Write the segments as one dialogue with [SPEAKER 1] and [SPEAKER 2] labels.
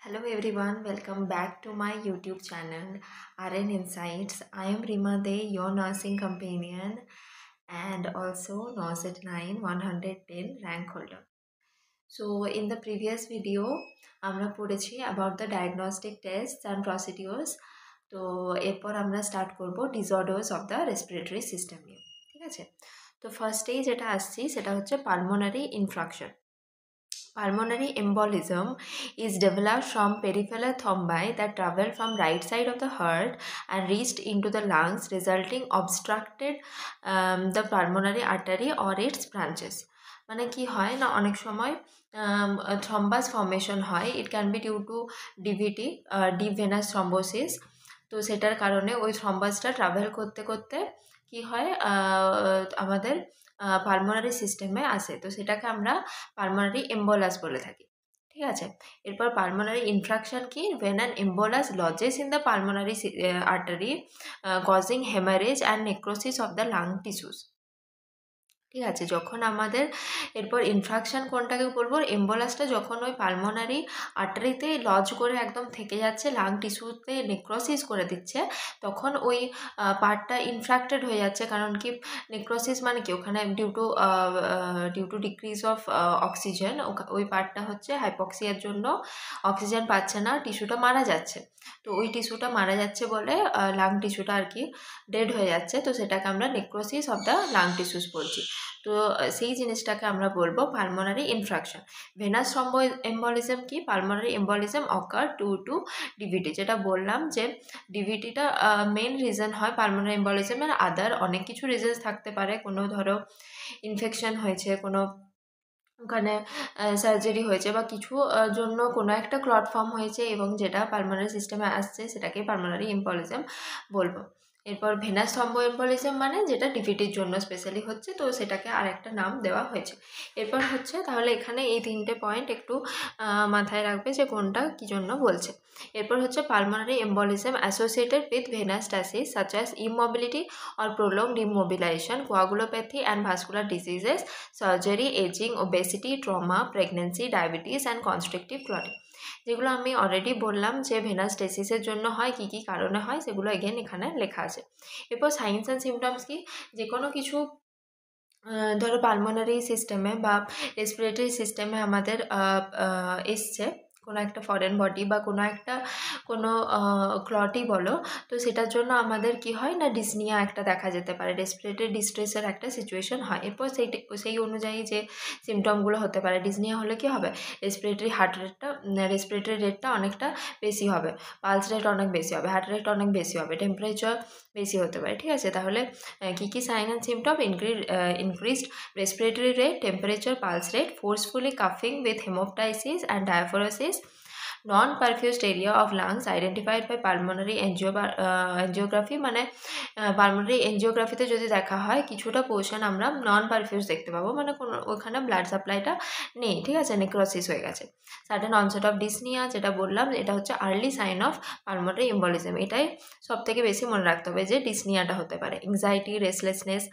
[SPEAKER 1] Hello everyone, welcome back to my YouTube channel RN Insights. I am Rima De, your nursing companion and also nurse at 9 110 rank holder. So in the previous video, আমরা পড়েছি about the diagnostic tests and procedures. তো এরপর আমরা start করব disorders of the respiratory system নিয়ে, ঠিক আছে? তো ফার্স্টেই যেটা আসছি সেটা হচ্ছে pulmonary infraction. Pulmonary embolism is developed from peripheral thrombi that travel from right side of the heart and reached into the lungs, resulting obstructed the pulmonary artery or its branches. মানে কি হয় না, অনেক সময় থ্রম্বাস ফর্মেশন হয়। It can be due to DVT, deep venous thrombosis. তো সেটার কারণে ওই থ্রম্বাসটা ট্রাভেল করতে করতে কি হয়, আমাদের পালমোনারি সিস্টেমে আসে। তো সেটাকে আমরা পালমোনারি এম্বোলাস বলে থাকি, ঠিক আছে? এরপর পালমোনারি ইনফ্রাকশন কি? when an embolus lodges in the pulmonary artery causing hemorrhage and necrosis of the lung tissues. ঠিক আছে, যখন আমাদের এরপর ইনফ্রাকশন কোনটাকে বলবো, এম্বোলাসটা যখন ওই পালমোনারি আর্টারিতে লজ করে একদম থেকে যাচ্ছে, লাং টিস্যুতে নেক্রোসিস করে দিচ্ছে, তখন ওই পার্টটা ইনফ্রাক্টেড হয়ে যাচ্ছে। কারণ কি, নেক্রোসিস মানে কি, ওখানে due to decrease of oxygen, ওই পার্টটা হচ্ছে হাইপক্সিয়ার জন্য অক্সিজেন পাচ্ছে না, টিস্যুটা মারা যাচ্ছে। তো ওই টিস্যুটা মারা যাচ্ছে বলে লাং টিস্যুটা আর কি ডেড হয়ে যাচ্ছে। তো সেটাকে আমরা necrosis of the lung tissues বলছি। তো সেই জিনিসটাকে আমরা বলবো পালমোনারি ইনফ্রাকশন। ভেনাস এম্বলিজম কি? পালমোনারি এম্বলিজম অকার টু ডিভিটি। যেটা বললাম যে ডিভিটিটা মেন রিজন হয় পালমোনারি এম্বলিজমের। আদার অনেক কিছু রিজনস থাকতে পারে, কোনো ধরো ইনফেকশন হয়েছে, কোনো ওখানে সার্জারি হয়েছে, বা কিছু জন্য কোনো একটা ক্লট ফর্ম হয়েছে এবং যেটা পালমোনারি সিস্টেমে আসছে, সেটাকে পালমোনারি এম্বলিজম বলবো। এরপর ভেনাস থ্রম্বোএম্বলিজম মানে যেটা ডিভিটির জন্য স্পেশালি হচ্ছে, তো সেটাকে আর একটা নাম দেওয়া হয়েছে। এরপর হচ্ছে, তাহলে এখানে এই তিনটে পয়েন্ট একটু মাথায় রাখবে যে কোনটা কী জন্য বলছে। এরপর হচ্ছে pulmonary embolism associated with venous stasis such as immobility or prolonged immobilization, coagulopathy and vascular diseases, surgery, ageing, obesity, trauma, pregnancy, diabetes and constrictive clotting. যেগুলো আমি অলরেডি বললাম যে ভেনাস স্টেসিসের জন্য হয়, কী কী কারণে হয়, সেগুলো এগেন এখানে লেখা আছে। এরপর সাইন্স অ্যান্ড সিমটমস কি? যে কোনো কিছু ধরো পালমোনারি সিস্টেমে বা রেসপিরেটরি সিস্টেমে আমাদের এসছে কোনো একটা ফরেন বডি বা কোনো ক্লটই বলো, তো সেটার জন্য আমাদের কি হয় না, ডিসনিয়া একটা দেখা যেতে পারে, রেসপিরেটরি ডিস্ট্রেসের একটা সিচুয়েশন হয়। এরপর সেই অনুযায়ী যে সিমটমগুলো হতে পারে, ডিসনিয়া হলে কি হবে, রেসপিরেটরি রেটটা অনেকটা বেশি হবে, পালস রেট অনেক বেশি হবে, হার্ট রেট অনেক বেশি হবে, টেম্পারেচার বেশি হতে পারে, ঠিক আছে? তাহলে কী কী sign and symptom? increased respiratory rate, temperature, pulse rate, forcefully coughing with hemoptysis and diaphoresis, non-perfused area of lungs identified by pulmonary angiography। মানে পালমোনারি এনজিওগ্রাফিতে যদি দেখা হয়, কিছুটা পোর্শন আমরা নন পারফিউজ দেখতে পাবো, মানে কোনো ওখানে ব্লাড সাপ্লাইটা নেই, ঠিক আছে, নেক্রোসিস হয়ে গেছে। সাডেন অনসেট অফ ডিসনিয়া, যেটা বললাম, এটা হচ্ছে early sign of pulmonary embolism. এটাই সব থেকে বেশি মনে রাখতে হবে যে ডিসনিয়াটা হতে পারে। Anxiety, restlessness,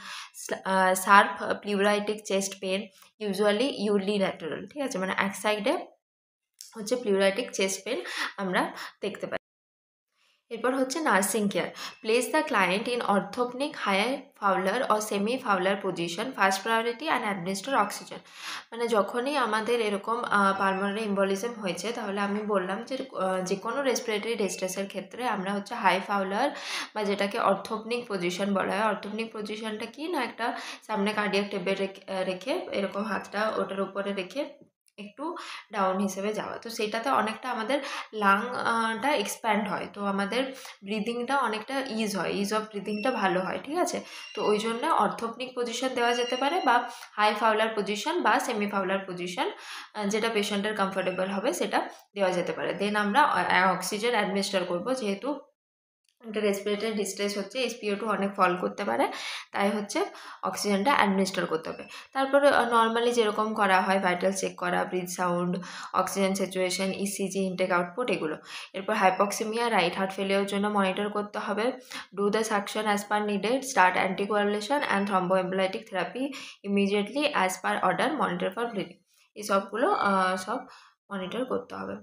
[SPEAKER 1] sharp pleuritic chest pain, usually unilateral, ঠিক আছে, মানে এক সাইডে হচ্ছে প্লিউরাইটিক চেস্ট পেন আমরা দেখতে পাই। এরপর হচ্ছে nursing care. Place the client in orthopneic, higher Fowler or semi Fowler position, first priority and administer oxygen. মানে যখনই আমাদের এরকম পালমোনারি এম্বলিজম হয়েছে, তাহলে আমি বললাম যে কোনো রেসপিরেটরি ডিস্ট্রেসের ক্ষেত্রে আমরা হচ্ছে হাই ফাউলার বা যেটাকে অর্থোপনিক পজিশন বলা হয়। অর্থোপনিক পজিশনটা কি না, একটা সামনে কার্ডিয়াক টেবিল রেখে এরকম হাতটা ওটার উপরে রেখে একটু ডাউন হিসেবে যাওয়া, তো সেটাতে অনেকটা আমাদের লাংটা এক্সপ্যান্ড হয়, তো আমাদের ব্রিদিংটা অনেকটা ইজ অফ ব্রিদিংটা ভালো হয়, ঠিক আছে? তো ওই জন্য অর্থোপনিক পজিশন দেওয়া যেতে পারে, বা হাই ফাউলার পজিশন বা সেমি ফাউলার পজিশন, যেটা পেশেন্টের কমফোর্টেবল হবে সেটা দেওয়া যেতে পারে। দেন আমরা অক্সিজেন অ্যাডমিনিস্টার করবো, যেহেতু একটা রেসপিরেটরি ডিস্ট্রেস হচ্ছে, SpO2 অনেক ফল করতে পারে, তাই হচ্ছে অক্সিজেনটা অ্যাডমিনিস্টার করতে হবে। তারপরে নর্মালি যেরকম করা হয়, ভাইটাল চেক করা, breath sound, oxygen saturation, ECG, intake output, এগুলো। এরপর হাইপক্সিমিয়া, রাইট হার্ট ফেলিওর জন্য মনিটর করতে হবে। Do the suction as per needed, start anticoagulation and thromboembolytic therapy immediately as per order, monitor for bleeding. এই সবগুলো সব monitor করতে হবে।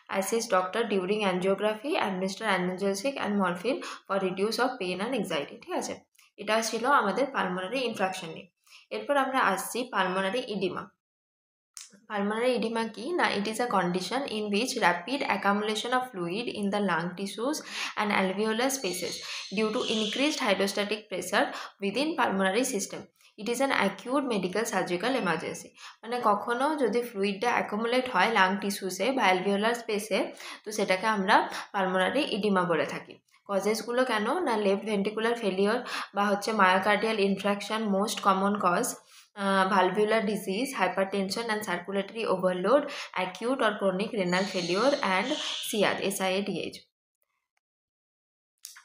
[SPEAKER 1] Assist doctor during angiography, administer analgesic and morphine for reduce of pain and anxiety। ঠিক আছে, এটা ছিল আমাদের পালমোনারি ইনফ্রাকশন নিয়ে। এরপর আমরা আসছি পালমোনারি ইডিমা। Pulmonary edema কি না, it is a condition in which rapid accumulation of fluid in the lung tissues and alveolar spaces due to increased hydrostatic pressure within pulmonary system. It is an acute medical surgical emergency। মানে কখনো যদি ফ্লুইডটা accumulate হয় lung টিস্যুসে বা alveolar স্পেসে, তো সেটাকে আমরা pulmonary oedema বলে থাকি। কজেসগুলো কেন না, লেফট ভেন্ট্রিকুলার ফেলিওর বা হচ্ছে myocardial infarction most common cause, valvular disease, hypertension and circulatory overload, acute or chronic renal failure and SIADH।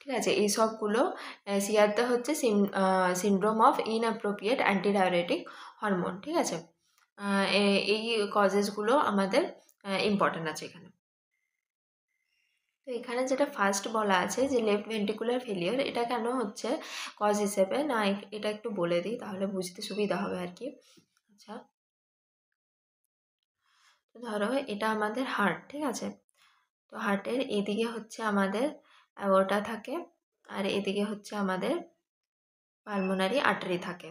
[SPEAKER 1] ঠিক আছে, এই সবগুলো সিআরটা হচ্ছে syndrome of inappropriate antidiuretic hormone. ঠিক আছে, এই কজেসগুলো আমাদের ইম্পর্টেন্ট আছে এখানে। তো এখানে যেটা ফার্স্ট বলা আছে যে লেফট ভেন্ট্রিকুলার ফেলিওর, এটা কেন হচ্ছে কজ হিসেবে না, এটা একটু বলে দিই তাহলে বুঝতে সুবিধা হবে আর কি। আচ্ছা, তো ধরো এটা আমাদের হার্ট। ঠিক আছে, তো হার্টের এদিকে হচ্ছে আমাদের অ্যাওর্টা থাকে, আর এদিকে হচ্ছে আমাদের পালমোনারি আর্টারি থাকে,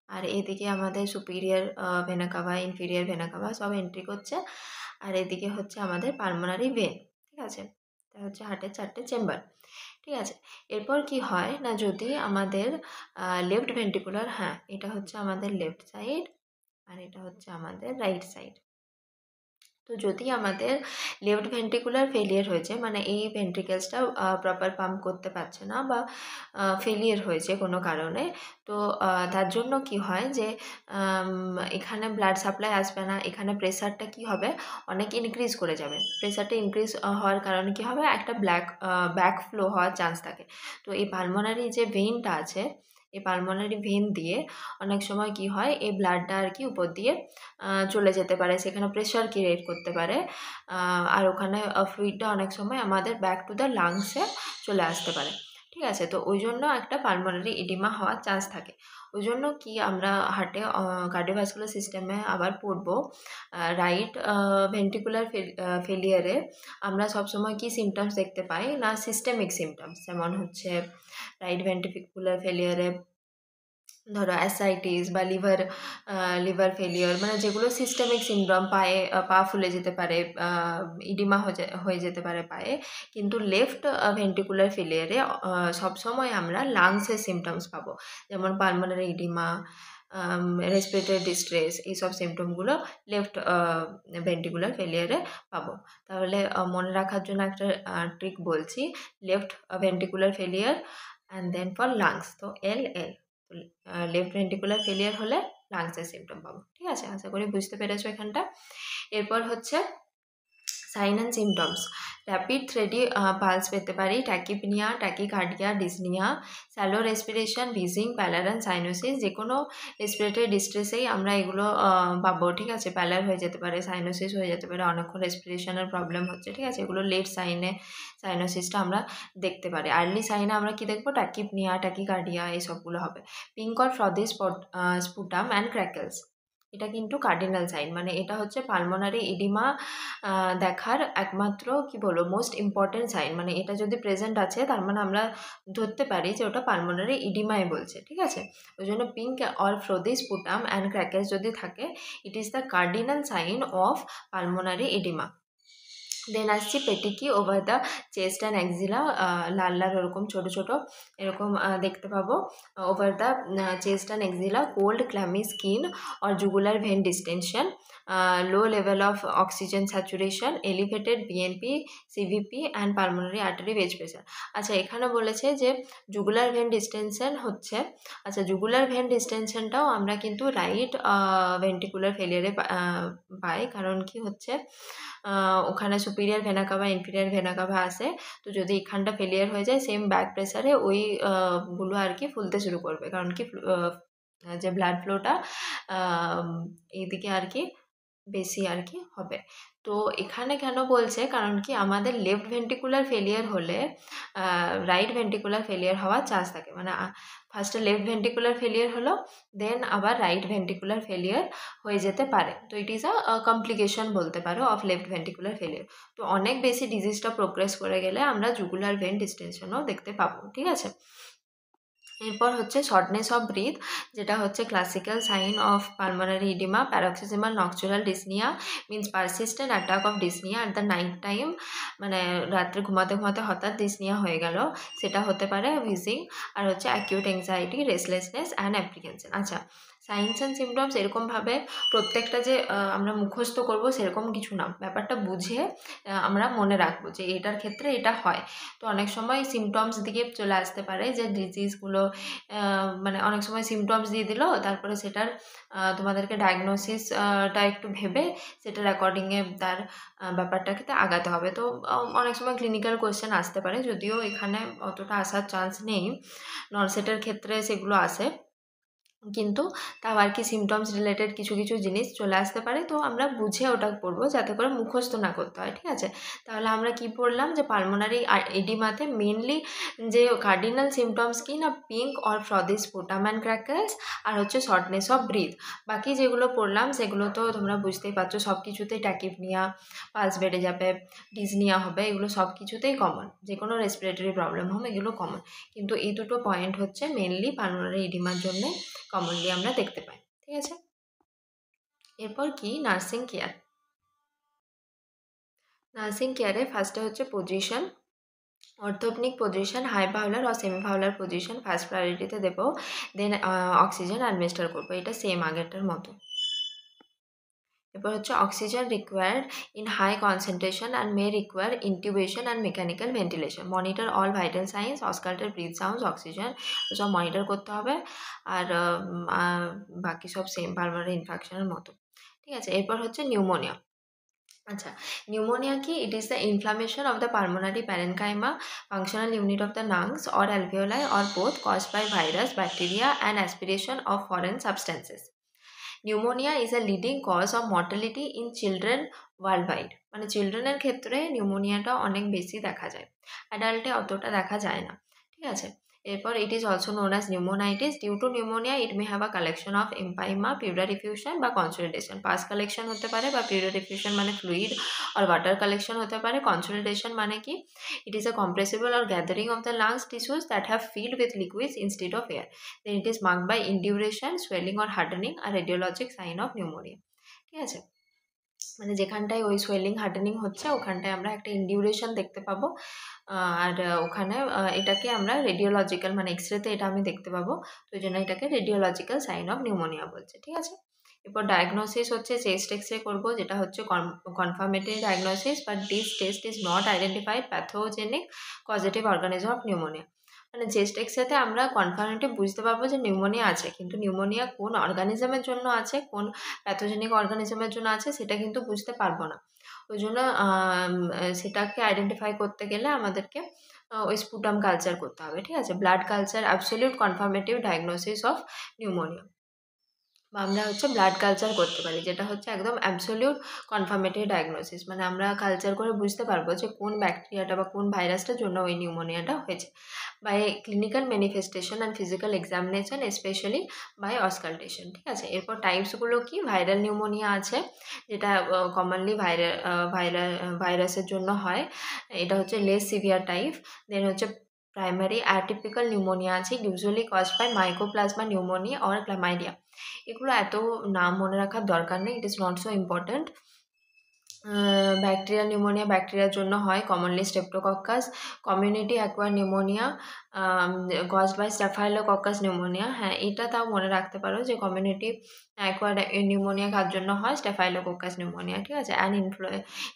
[SPEAKER 1] আর এদিকে আমাদের superior vena CAVA, inferior vena CAVA সব এন্ট্রি করছে, আর এদিকে হচ্ছে আমাদের পালমোনারি ভেন। ঠিক আছে, এটা হচ্ছে হার্টের 4টে চেম্বার। ঠিক আছে, এরপর কি হয় না, যদি আমাদের লেফট ভেন্ট্রিকুলার, হ্যাঁ এটা হচ্ছে আমাদের লেফট সাইড আর এটা হচ্ছে আমাদের রাইট সাইড। তো যদি আমাদের লেফট ভেন্ট্রিকুলার ফেলিয়ার হয়েছে, মানে এই ভেন্ট্রিকেলসটা প্রপার পাম্প করতে পারছে না বা ফেলিয়ার হয়েছে কোনো কারণে, তো তার জন্য কি হয় যে এখানে ব্লাড সাপ্লাই আসবে না, এখানে প্রেসারটা কি হবে অনেক ইনক্রিজ করে যাবে। প্রেসারটা ইনক্রিজ হওয়ার কারণে কি হবে, একটা ব্যাক ফ্লো হওয়ার চান্স থাকে। তো এই পালমোনারি যে ভেইনটা আছে, এই পালমোনারি ভেন দিয়ে অনেক সময় কি হয়, এই ব্লাডটা আর কি উপর দিয়ে চলে যেতে পারে, সেখানে প্রেশার ক্রিয়েট করতে পারে, আর ওখানে ফ্লুইডটা অনেক সময় আমাদের ব্যাক টু দ্য লাংসে চলে আসতে পারে। ঠিক আছে, তো ওই জন্য একটা পালমোনারি ইডিমা হওয়ার চান্স থাকে। ওই জন্য কি আমরা হার্টে কার্ডিওভাস্কুলার সিস্টেমে আবার পড়বো, রাইট ভেন্ট্রিকুলার ফেলিয়ারে আমরা সবসময় কি সিমটমস দেখতে পাই না, সিস্টেমিক সিমটমস, যেমন হচ্ছে রাইট ভেন্ট্রিকুলার ফেলিয়ারে ধরো অ্যাসাইটিস বা লিভার ফেলিওর, মানে যেগুলো সিস্টেমিক সিনড্রোম, পায়ে পা ফুলে যেতে পারে, ইডিমা হয়ে যেতে পারে পায়ে। কিন্তু লেফট ভেন্ট্রিকুলার ফেলিয়ারে সবসময় আমরা লাংসের সিমটমস পাবো, যেমন পালমোনারি ইডিমা, রেসপিরেটরি ডিস্ট্রেস, এইসব সিমটমগুলো লেফট ভেন্ট্রিকুলার ফেলিয়ারে পাবো। তাহলে মনে রাখার জন্য একটা ট্রিক বলছি, left ventricular failure and then for lungs, তো LL, লেফট ভেন্ট্রিকুলার ফেলিয়ার হলে লাংসের সিমটম পাবো। ঠিক আছে, আশা করি বুঝতে পেরেছো এখানটা। এরপর হচ্ছে sign and symptoms. Rapid thready pulse পেতে পারি, tachypnoea, tachycardia, dyspnoea, shallow respiration, wheezing, pallor cyanosis, যে কোনো রেসপিরেটরি ডিস্ট্রেসেই আমরা এগুলো পাবো। ঠিক আছে, প্যালার হয়ে যেতে পারে, সাইনোসিস হয়ে যেতে পারে, অনেকক্ষণ রেসপিরেশনের প্রবলেম হচ্ছে। ঠিক আছে, এগুলো লেট সাইনে সাইনোসিসটা আমরা দেখতে পারি। আর্লি সাইনে আমরা কি দেখবো, ট্যাকিপনিয়া, ট্যাকিকার্ডিয়া, এইসবগুলো হবে। Pink or frothy sputum and crackles, এটা কিন্তু কার্ডিনাল সাইন, মানে এটা হচ্ছে পালমোনারি ইডিমা দেখার একমাত্র কি বলবো মোস্ট ইম্পর্টেন্ট সাইন। মানে এটা যদি প্রেজেন্ট আছে তার মানে আমরা ধরতে পারি যে ওটা পালমোনারি ইডিমাই বলছে। ঠিক আছে, ওই জন্য pink or frothy sputum and crackles যদি থাকে, it is the cardinal sign of pulmonary oedema. Then আসছি petechiae over the chest and axilla, লাল লাল ওরকম ছোটো ছোটো এরকম দেখতে পাবো over the chest and axilla, cold clammy skin or jugular vein distension, low level of oxygen saturation, elevated BNP, CVP and pulmonary artery wedge pressure. আচ্ছা, এখানে বলেছে যে জুগুলার ভেন ডিস্টেনশন হচ্ছে, আচ্ছা জুগুলার ভেন ডিস্টেনশনটাও আমরা কিন্তু রাইট ভেন্ট্রিকুলার ফেলিয়ারে পাই, কারণ কি হচ্ছে ওখানে superior vena CAVA, inferior vena CAVA আসে, তো যদি এখানটা ফেলিয়ার হয়ে যায় সেম ব্যাক প্রেসারে ওই গুলো আর কি ফুলতে শুরু করবে, কারণ কি যে ব্লাড ফ্লোটা এইদিকে আর কি বেশি আর কি হবে। তো এখানে কেন বলছে, কারণ কি আমাদের লেফট ভেন্ট্রিকুলার ফেলিয়ার হলে রাইট ভেন্ট্রিকুলার ফেলিয়ার হওয়ার চান্স থাকে, মানে ফার্স্টে লেফট ভেন্ট্রিকুলার ফেলিয়ার হলো, দেন আবার রাইট ভেন্ট্রিকুলার ফেলিয়ার হয়ে যেতে পারে। তো ইট ইজ আ কমপ্লিকেশন বলতে পারো অফ লেফট ভেন্ট্রিকুলার ফেলিয়ার। তো অনেক বেশি ডিজিজটা প্রোগ্রেস করে গেলে আমরা জুগুলার ভেন ডিস্টেনশনও দেখতে পাবো, ঠিক আছে। এরপর হচ্ছে শর্টনেস অফ ব্রিথ, যেটা হচ্ছে classical sign of pulmonary oedema. Paroxysmal nocturnal dyspnoea means persistent attack of dyspnoea at the night time, মানে রাত্রে ঘুমাতে ঘুমাতে হঠাৎ ডিসনিয়া হয়ে গেল, সেটা হতে পারে ভিজিং। আর হচ্ছে অ্যাকিউট অ্যাংজাইটি, রেসলেসনেস অ্যান্ড অ্যাপ্রিহেনশন। আচ্ছা, সাইন্স অ্যান্ড সিমটমস এরকমভাবে প্রত্যেকটা যে আমরা মুখস্থ করব সেরকম কিছু না, ব্যাপারটা বুঝে আমরা মনে রাখবো যে এটার ক্ষেত্রে এটা হয়। তো অনেক সময় সিমটমস দিকে চলে আসতে পারে যে ডিজিজগুলো, মানে অনেক সময় সিমটমস দিয়ে দিল, তারপরে সেটার তোমাদেরকে ডায়াগনোসিসটা একটু ভেবে সেটার অ্যাকর্ডিংয়ে তার ব্যাপারটাকে আগাতে হবে। তো অনেক সময় ক্লিনিক্যাল কোয়েশ্চেন আসতে পারে, যদিও এখানে অতটা আসার চান্স নেই, নলসেটের ক্ষেত্রে সেগুলো আসে, কিন্তু তাও আর কি সিমটমস রিলেটেড কিছু কিছু জিনিস চলে আসতে পারে। তো আমরা বুঝে ওটা পড়বো যাতে করে মুখস্থ না করতে হয়, ঠিক আছে। তাহলে আমরা কি পড়লাম, যে পালমোনারি এডিমাতে মেনলি যে কার্ডিনাল সিমটমস কি না, pink or frothy sputum and ক্র্যাকলস, আর হচ্ছে শর্টনেস অফ ব্রিথ। বাকি যেগুলো পড়লাম সেগুলো তো তোমরা বুঝতেই পারছো, সব কিছুতেই ট্যাকিপনিয়া, পালস বেড়ে যাবে, ডিজনিয়া হবে, এগুলো সব কিছুতেই কমন, যে কোনো রেসপিরেটরি প্রবলেম হবে এগুলো কমন। কিন্তু এই দুটো পয়েন্ট হচ্ছে মেনলি পালমোনারি এডিমার জন্য কমনলি আমরা দেখতে পাই, ঠিক আছে। এরপর কি নার্সিং কেয়ার। নার্সিং কেয়ারে ফার্স্টে হচ্ছে পজিশন, অর্থোপনিক পজিশন, হাই ভাউলার আর সেমি ভাউলার পজিশন ফার্স্ট প্রায়োরিটিতে দেবো, দেন অক্সিজেন অ্যাডমিনিস্টার করবো, এটা সেম আগেরটার মতো। এরপর হচ্ছে oxygen required in high concentration and may require intubation and mechanical ventilation, monitor all vital signs, অসকাল্টের ব্রিথ সাউন্ডস, অক্সিজেন সব মনিটর করতে হবে। আর বাকি সব সেম পালমোনারি ইনফেকশনের মতো, ঠিক আছে। এরপর হচ্ছে নিউমোনিয়া। আচ্ছা, নিউমোনিয়া কি? It is the inflammation of the pulmonary parenchyma, functional unit of the lungs or alveoli or both, caused by virus, bacteria and aspiration of foreign substances. Pneumonia is a leading cause of mortality in children world, মানে চিলড্রেনের ক্ষেত্রে নিউমোনিয়াটা অনেক বেশি দেখা যায়, অ্যাডাল্টে অতটা দেখা যায় না, ঠিক আছে। এরপর it is also known as pneumonitis. Due to pneumonia it may have a collection of empyema, pleural effusion বা কনসলিডেশন। পাস কালেকশন হতে পারে, বা পিউরার ডিফিউশন মানে ফ্লুইড আর ওয়াটার কালেকশন হতে পারে। কনসলিডেশন মানে কি? It is a compressible or gathering of the lungs tissues that have filled with liquids instead of air. Then it is marked by induration, swelling or hardening, a radiologic sign of pneumonia, ঠিক আছে। মানে যেখানটায় ওই swelling hardening হচ্ছে ওখানটায় আমরা একটা ইন্ডিউরেশন দেখতে পাবো, আর ওখানে এটাকে আমরা রেডিওলজিক্যাল, মানে এক্সরেতে এটা আমি দেখতে পাবো, তো ওই জন্য এটাকে রেডিওলজিক্যাল সাইন অফ নিউমোনিয়া বলছে, ঠিক আছে। এরপর ডায়াগনোসিস হচ্ছে চেস্ট এক্সরে করবো, যেটা হচ্ছে confirmatory diagnosis, but this test is not identified pathogenic causative organism of pneumonia. মানে চেস্ট এক্সরেতে আমরা কনফার্মেটিভ বুঝতে পারবো যে নিউমোনিয়া আছে, কিন্তু নিউমোনিয়া কোন অর্গানিজমের জন্য আছে, কোন প্যাথোজেনিক অর্গানিজমের জন্য আছে, সেটা কিন্তু বুঝতে পারবো না। ওই জন্য সেটাকে আইডেন্টিফাই করতে গেলে আমাদেরকে ওই স্পুটাম কালচার করতে হবে, ঠিক আছে। Blood culture absolute confirmative diagnosis of pneumonia, বা আমরা হচ্ছে ব্লাড কালচার করতে পারি, যেটা হচ্ছে একদম অ্যাবসলিউট কনফার্মেটিভ ডায়াগনোসিস, মানে আমরা কালচার করে বুঝতে পারবো যে কোন ব্যাকটেরিয়াটা বা কোন ভাইরাসটার জন্য ওই নিউমোনিয়াটা হয়েছে। By clinical manifestation and physical examination, specially by auscultation, ঠিক আছে। এরপর টাইপসগুলো কি? ভাইরাল নিউমোনিয়া আছে, যেটা কমনলি ভাইরাসের জন্য হয়, এটা হচ্ছে লেস সিভিয়ার টাইপ। দেন হচ্ছে প্রাইমারি অ্যাটিপিক্যাল নিউমোনিয়া আছে, usually caused by mycoplasma pneumonia or chlamydia. এগুলো এত নাম মনে রাখার দরকার নেই, it is not so important. Bacterial pneumonia ব্যাকটেরিয়ার জন্য হয়, commonly streptococcus. Community acquire pneumonia caused by staphylococcus pneumonia, হ্যাঁ এটা তাও মনে রাখতে পারো যে কমিউনিটি অ্যাকোয়ার নিউমোনিয়া কার জন্য হয়, স্ট্যাফাইলোকক্কাস নিউমোনিয়া, ঠিক আছে। And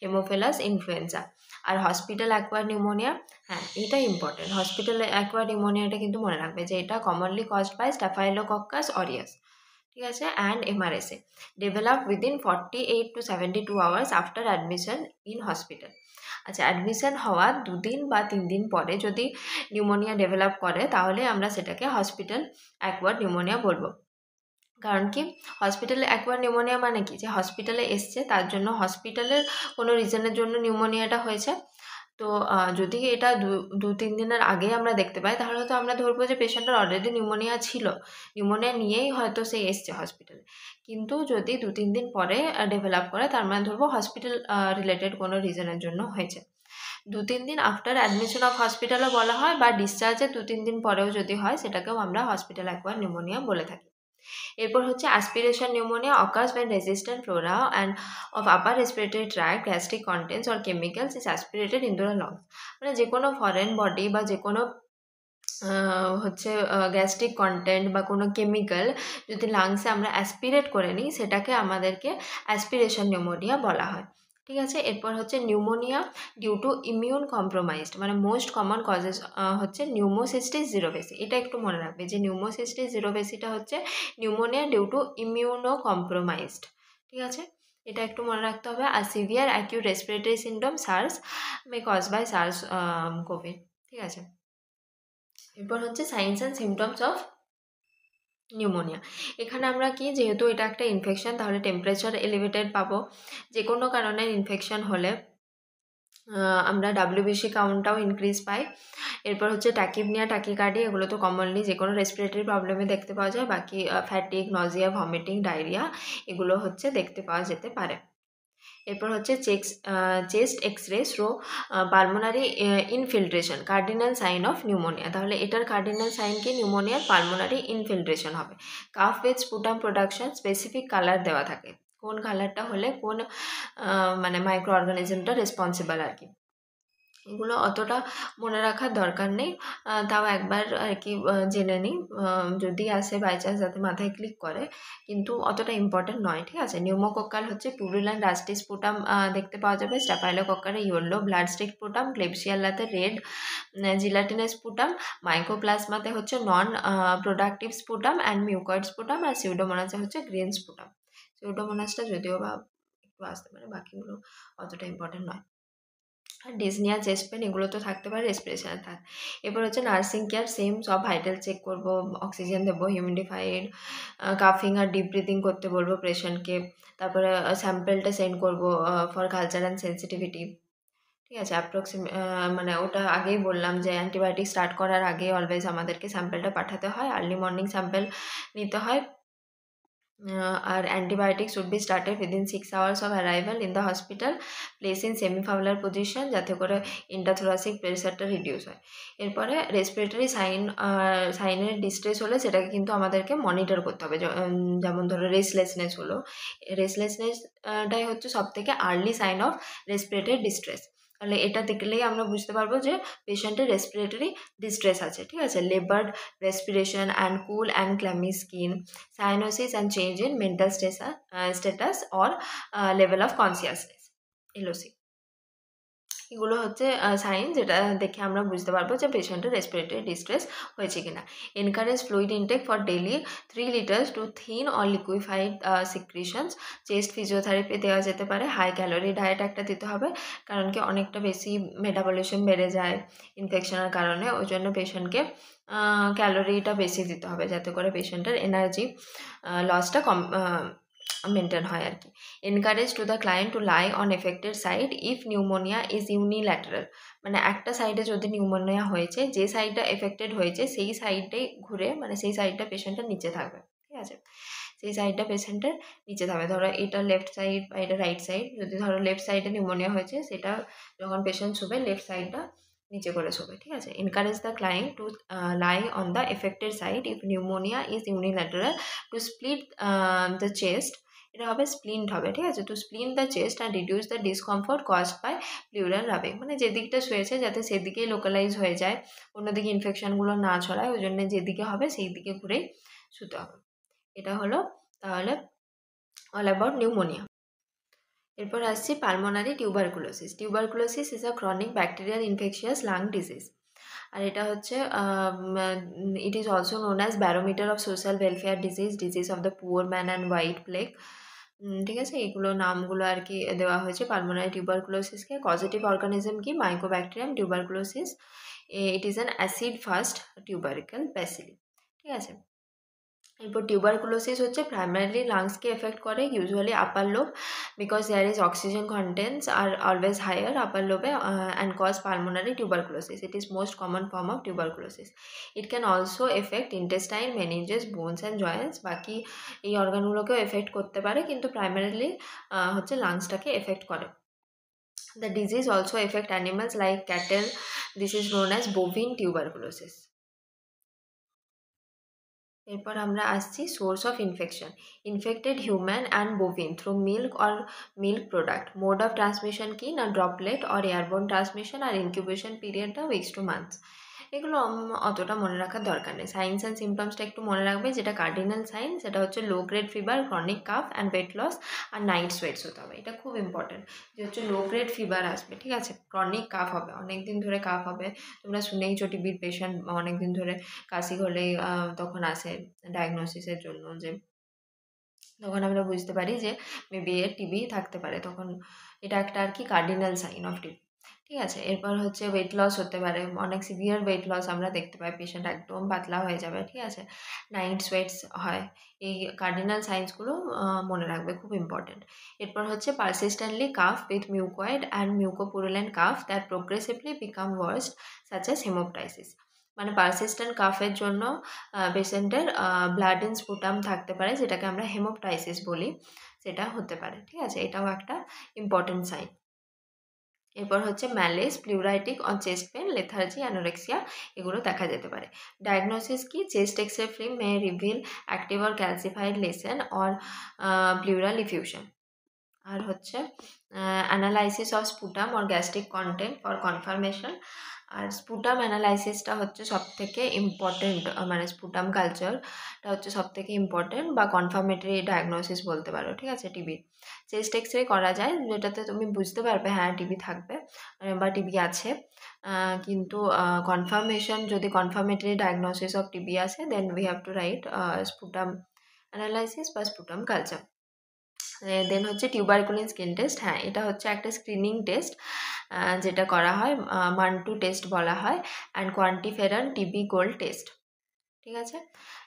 [SPEAKER 1] haemophilus influenza. আর হসপিটাল অ্যাকোয়ার নিউমোনিয়া, হ্যাঁ এটা ইম্পর্টেন্ট, হসপিটাল অ্যাকোয়ার নিউমোনিয়াটা কিন্তু মনে রাখবে যে এটা commonly caused by staphylococcus aureus, ঠিক আছে। And MRSA develop within 48 to 72 hours after admission in hospital. আচ্ছা, অ্যাডমিশন হওয়ার 2 দিন বা 3 দিন পরে যদি নিউমোনিয়া ডেভেলপ করে তাহলে আমরা সেটাকে হসপিটাল অ্যাকোয়ার্ড নিউমোনিয়া বলবো। কারণ কি হসপিটালে অ্যাকুয়ার নিউমোনিয়া মানে কি, যে হসপিটালে এসছে তার জন্য হসপিটালের কোনো রিজনের জন্য নিউমোনিয়াটা হয়েছে। তো যদি এটা 2-3 দিনের আগে আমরা দেখতে পাই তাহলে তো আমরা ধরবো যে পেশেন্টের অলরেডি নিউমোনিয়া ছিল, নিউমোনিয়া নিয়েই হয়তো সে এসছে হসপিটালে। কিন্তু যদি 2-3 দিন পরে ডেভেলপ করে তার মানে ধরবো হসপিটাল রিলেটেড কোনো রিজনের জন্য হয়েছে। 2-3 দিন আফটার অ্যাডমিশন অফ হসপিটালও বলা হয়, বা ডিসচার্জের 2-3 দিন পরেও যদি হয় সেটাকেও আমরা হসপিটাল অ্যাকুয়ার নিউমোনিয়া বলে থাকি। এরপর হচ্ছে aspiration pneumonia occurs when resistant flora and of upper respiratory tract gastric contents or chemicals is aspirated into the lungs। মানে যে কোনো ফরেন বডি বা যে কোনো হচ্ছে গ্যাস্ট্রিক কন্টেন্ট বা কোনো কেমিক্যাল যদি লাংসে আমরা অ্যাসপিরেট করে নিই সেটাকে আমাদেরকে অ্যাসপিরেশন নিউমোনিয়া বলা হয়। ঠিক আছে, এরপর হচ্ছে pneumonia due to immune compromised, মানে মোস্ট কমন কজেস হচ্ছে নিউমোসিস্টিস জিরোভেসি। এটা একটু মনে রাখবে যে নিউমোসিস্টিস জিরোভেসিটা হচ্ছে pneumonia due to immunocompromised. ঠিক আছে, এটা একটু মনে রাখতে হবে। আর severe acute respiratory syndrome SARS may cause by SARS COVID. ঠিক আছে, এরপর হচ্ছে signs and symptoms of pneumonia. এখানে আমরা কি, যেহেতু এটা একটা ইনফেকশন তাহলে টেম্পারেচার এলিভেটেড পাবো। যে কোনো কারণে ইনফেকশন হলে আমরা ডাব্লিউবিসি কাউন্টটাও ইনক্রিজ পাই। এরপর হচ্ছে ট্যাকিপনিয়া, ট্যাকিকার্ডিয়া, এগুলো তো কমনলি যে কোনো রেসপিরেটরি প্রবলেমে দেখতে পাওয়া যায়। বাকি ফ্যাটিক, নজিয়া, ভমিটিং, ডায়রিয়া এগুলো হচ্ছে দেখতে পাওয়া যেতে পারে। এরপর হচ্ছে chest x ray show pulmonary infiltration, cardinal sign of pneumonia. তাহলে এটার কার্ডিনাল সাইন কি, নিউমোনিয়ার পালমোনারি ইনফিল্ট্রেশন হবে। Cough with sputum production, specific colour দেওয়া থাকে, কোন কালারটা হলে কোন মানে মাইক্রো অর্গানিজমটা রেসপন্সিবল আর কি। এগুলো অতটা মনে রাখার দরকার নেই, তাও একবার আর কি জেনে নিই, যদি আসে বাই চান্স যাতে মাথায় ক্লিক করে, কিন্তু অতটা ইম্পর্টেন্ট নয়। ঠিক আছে, নিউমোকক্কাল হচ্ছে প্লুরিল রাস্টি স্পুটাম দেখতে পাওয়া যাবে, স্ট্যাফাইলোকক্কারে ইয়েলো, ব্লাড স্টিক স্পুটাম, ক্লেবশিয়াল্লাতে রেড, জিলাটিনাস স্পুটাম, মাইকোপ্লাজমাতে হচ্ছে non productive sputum and mucoid sputum, আর সিউডোমোনাসে হচ্ছে গ্রিন স্পুটাম। সিউডোমোনাসটা যদিও বা একটু আসতে পারে, বাকিগুলো অতটা ইম্পর্টেন্ট নয়। আর ডিসনিয়া, চেস্ট পেন এগুলো তো থাকতে পারে, রেসপিরেশন থাক। এরপর হচ্ছে নার্সিং কেয়ার, সেম সব ভাইটাল চেক করব, অক্সিজেন দেবো, হিউমিডিফাইড, কাফিং আর ডিপ ব্রিদিং করতে বলবো পেশেন্টকে। তারপরে স্যাম্পেলটা সেন্ড করবো ফর কালচার অ্যান্ড সেন্সিটিভিটি। ঠিক আছে, মানে ওটা আগেই বললাম যে অ্যান্টিবায়োটিক স্টার্ট করার আগে অলওয়েজ আমাদেরকে স্যাম্পেলটা পাঠাতে হয়, আর্লি মর্নিং স্যাম্পেল নিতে হয়। আর antibiotic should be started within 6 hours of arrival in the hospital, place in semi Fowler position, যাতে করে ইন্টারথোরাসিক প্রেসারটা রিডিউস হয়। এরপরে রেসপিরেটরি সাইনের ডিস্ট্রেস হলে সেটাকে কিন্তু আমাদেরকে মনিটর করতে হবে। যেমন ধরো রেসলেসনেস হলো, রেসলেসনেসটাই হচ্ছে সব থেকে early sign of respiratory distress. তাহলে এটা দেখলেই আমরা বুঝতে পারবো যে পেশেন্টের রেসপিরেটরি ডিস্ট্রেস আছে। ঠিক আছে, laboured respiration and cool and clammy skin, cyanosis and change in mental status or level of consciousness, LOC। এগুলো হচ্ছে সাইন যেটা দেখে আমরা বুঝতে পারবো যে পেশেন্টের রেসপিরেটরি ডিস্ট্রেস হয়েছে কিনা। Encourage fluid intake for daily 3 liters to thin or liquefied secretions. Chest physiotherapy দেওয়া যেতে পারে। হাই ক্যালোরি ডায়েট একটা দিতে হবে, কারণ কি অনেকটা বেশি মেটাবলিজম বেড়ে যায় ইনফেকশনের কারণে, ওই জন্য পেশেন্টকে ক্যালোরিটা বেশি দিতে হবে যাতে করে পেশেন্টের এনার্জি লসটা কম মেনটেন হয় আর কি। Encourage to the client to lie on affected side if pneumonia is unilateral, মানে একটা সাইডে যদি নিউমোনিয়া হয়েছে, যে সাইডটা এফেক্টেড হয়েছে সেই সাইডটাই ঘুরে, মানে সেই সাইডটা পেশেন্টের নিচে থাকবে। ঠিক আছে, সেই সাইডটা পেশেন্টের নিচে থাকবে। ধরো এটা লেফট সাইড বা এটা রাইট সাইড, যদি ধরো লেফট সাইডে নিউমোনিয়া হয়েছে সেটা যখন পেশেন্ট শোবে লেফট সাইডটা নিচে করে শোবে। ঠিক আছে, encourage the client to lie on the affected side if pneumonia is unilateral, to split the chest, এটা হবে স্প্লিন্ট হবে। ঠিক আছে, to splint the chest and reduce the discomfort caused by pleural rubbing, মানে যেদিকটা শুয়েছে যাতে সেদিকেই লোকালাইজ হয়ে যায়, অন্যদিকে ইনফেকশনগুলো না ছড়ায়, ওই জন্য যেদিকে হবে সেই দিকে ঘুরেই শুতে হবে। এটা হলো তাহলে অল অ্যাবাউট নিউমোনিয়া। এরপর আসছি pulmonary tuberculosis. Tuberculosis is a chronic bacterial infectious lung disease, আর এটা হচ্ছে it is also known as barometer of social welfare disease, disease of the poor man and white plague. ঠিক আছে, এইগুলো নামগুলো আর কি দেওয়া হয়েছে পালমোনারি টিউবারকুলোসিসকে। কজেটিভ অর্গানিজম কি, mycobacterium tuberculosis, it is an acid fast tubercle bacilli. ঠিক আছে, এরপর টিউবারকুলোসিস হচ্ছে প্রাইমারিলি লাংসকে এফেক্ট করে, usually upper lobe, because there is oxygen contents are always higher upper লোবে and cause pulmonary tuberculosis. It is most common form of tuberculosis. It can also affect intestine, meninges, bones and joints. বাকি এই অর্গানগুলোকেও affect করতে পারে, কিন্তু primarily হচ্ছে লাংসটাকে affect করে. The disease also affect animals like cattle. This is known as bovine tuberculosis. এরপর আমরা আসছি source of infection. Infected human and bovine through milk or milk product. Mode of transmission কি না ড্রপলেট অর এয়ারবোর্ন ট্রান্সমিশন, আর incubation পিরিয়ডটা weeks to months. এগুলো অতটা মনে রাখার দরকার নেই. সাইন্স অ্যান্ড সিমটমসটা একটু মনে রাখবে. যেটা কার্ডিনাল সাইন সেটা হচ্ছে low grade fever, chronic cough and weight loss, আর নাইট সোয়েটস হতে হবে. এটা খুব ইম্পর্টেন্ট যে হচ্ছে লো গ্রেড ফিভার আসবে, ঠিক আছে, ক্রনিক কাফ হবে, অনেক দিন ধরে কাফ হবে. তোমরা শুনেইছো টিবির পেশেন্ট অনেক দিন ধরে কাশি হলেই তখন আসে ডায়াগনোসিসের জন্য, যে তখন আমরা বুঝতে পারি যে মেবি এর টিবি থাকতে পারে. তখন এটা একটা আর কি কার্ডিনাল সাইন অফ টিবি, ঠিক আছে. এরপর হচ্ছে ওয়েট লস হতে পারে, অনেক সিভিয়ার ওয়েট লস আমরা দেখতে পাই, পেশেন্ট একদম পাতলা হয়ে যাবে, ঠিক আছে. নাইট সোয়েটস হয়. এই কার্ডিনাল সাইন্সগুলো মনে রাখবে, খুব ইম্পর্টেন্ট. এরপর হচ্ছে persistently calf with mucoid and mucopurulent calf that progressively become worst such as haemoptysis. মানে পারসিস্টেন্ট কাফের জন্য পেশেন্টের ব্লাড ইন স্পুটাম থাকতে পারে, যেটাকে আমরা হেমোপটাইসিস বলি, সেটা হতে পারে, ঠিক আছে. এটাও একটা ইম্পর্টেন্ট সাইন. এরপর হচ্ছে malaise, pleuritic on chest pain, lethargy, anorexia, এগুলো দেখা যেতে পারে. ডায়াগনোসিস কি? Chest x-ray film may reveal active or calcified lesion or pleural effusion. আর হচ্ছে analysis of sputum or gastric content for confirmation. আর স্পুটাম অ্যানালাইসিসটা হচ্ছে সবথেকে ইম্পর্টেন্ট, মানে স্পুটাম কালচারটা হচ্ছে সবথেকে ইম্পর্টেন্ট বা কনফার্মেটরি ডায়াগনোসিস বলতে পারো, ঠিক আছে, টিবির. চেস্ট এক্স রে করা যায়, যেটাতে তুমি বুঝতে পারবে হ্যাঁ টিবি থাকবে বা টিবি আছে. কিন্তু কনফার্মেশন, যদি কনফার্মেটরি ডায়াগনোসিস অফ টিবি আসে, then we have to write sputum analysis বা স্পুটাম কালচার. দেন হচ্ছে টিউবারকুলিন স্কিন টেস্ট. হ্যাঁ, এটা হচ্ছে একটা স্ক্রিনিং টেস্ট যেটা করা হয়, মান্টু টেস্ট বলা হয়, and QuantiFERON TB Gold test, ঠিক আছে.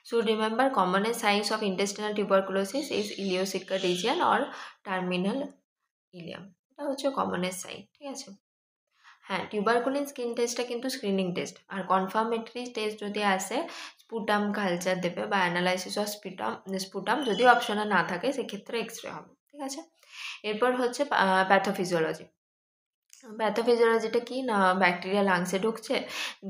[SPEAKER 1] So remember commonest signs of intestinal tuberculosis is ইলিওসিক্কা রিজিয়ান অর টার্মিনাল ইলিয়াম. এটা হচ্ছে কমনেস্ট সাইন, ঠিক আছে. হ্যাঁ, টিউবারকুলিন স্কিন টেস্টটা কিন্তু স্ক্রিনিং টেস্ট, আর কনফার্মেটরি টেস্ট যদি আসে স্পুটাম কালচার দেবে বা অ্যানালাইসিস অফ স্পুটাম যদি অপশনে না থাকে সেক্ষেত্রে এক্স রে হবে, ঠিক আছে. এরপর হচ্ছে প্যাথোফিজিওলজি. প্যাথোফিজিওলজিটা কি না ব্যাকটেরিয়া লাংসে ঢুকছে,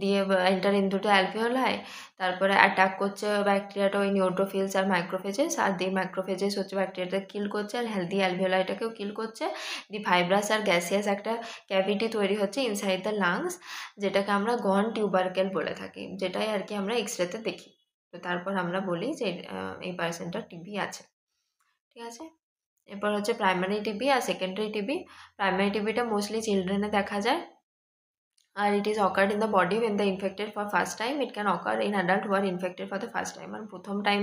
[SPEAKER 1] দিয়ে এন্টার ইনটু দ্য অ্যালভিওলাই, তারপরে অ্যাটাক করছে ব্যাকটেরিয়াটা ওই নিউট্রোফিলস আর মাইক্রোফেজেস, আর দি মাইক্রোফেজেস হচ্ছে ব্যাকটেরিয়াটা কিল করছে, আর হেলদি অ্যালভিওলাইটাকেও কিল করছে. দি ফাইব্রাস আর গ্যাসিয়াস একটা ক্যাভিটি তৈরি হচ্ছে ইনসাইড দ্য লাংস, যেটাকে আমরা গন টিউবারকেল বলে থাকি, যেটাই আর কি আমরা এক্সরেতে দেখি. তো তারপর আমরা বলি যে এই পার্সেন্টটার টিবি আছে, ঠিক আছে. এরপর হচ্ছে প্রাইমারি টিবি আর সেকেন্ডারি টিবি. প্রাইমারি টিবিটা মোস্টলি চিলড্রেনে দেখা যায়, আর it is occurred in the body when the infected for first time. It can occur in adult who are infected for the first time. আর প্রথম টাইম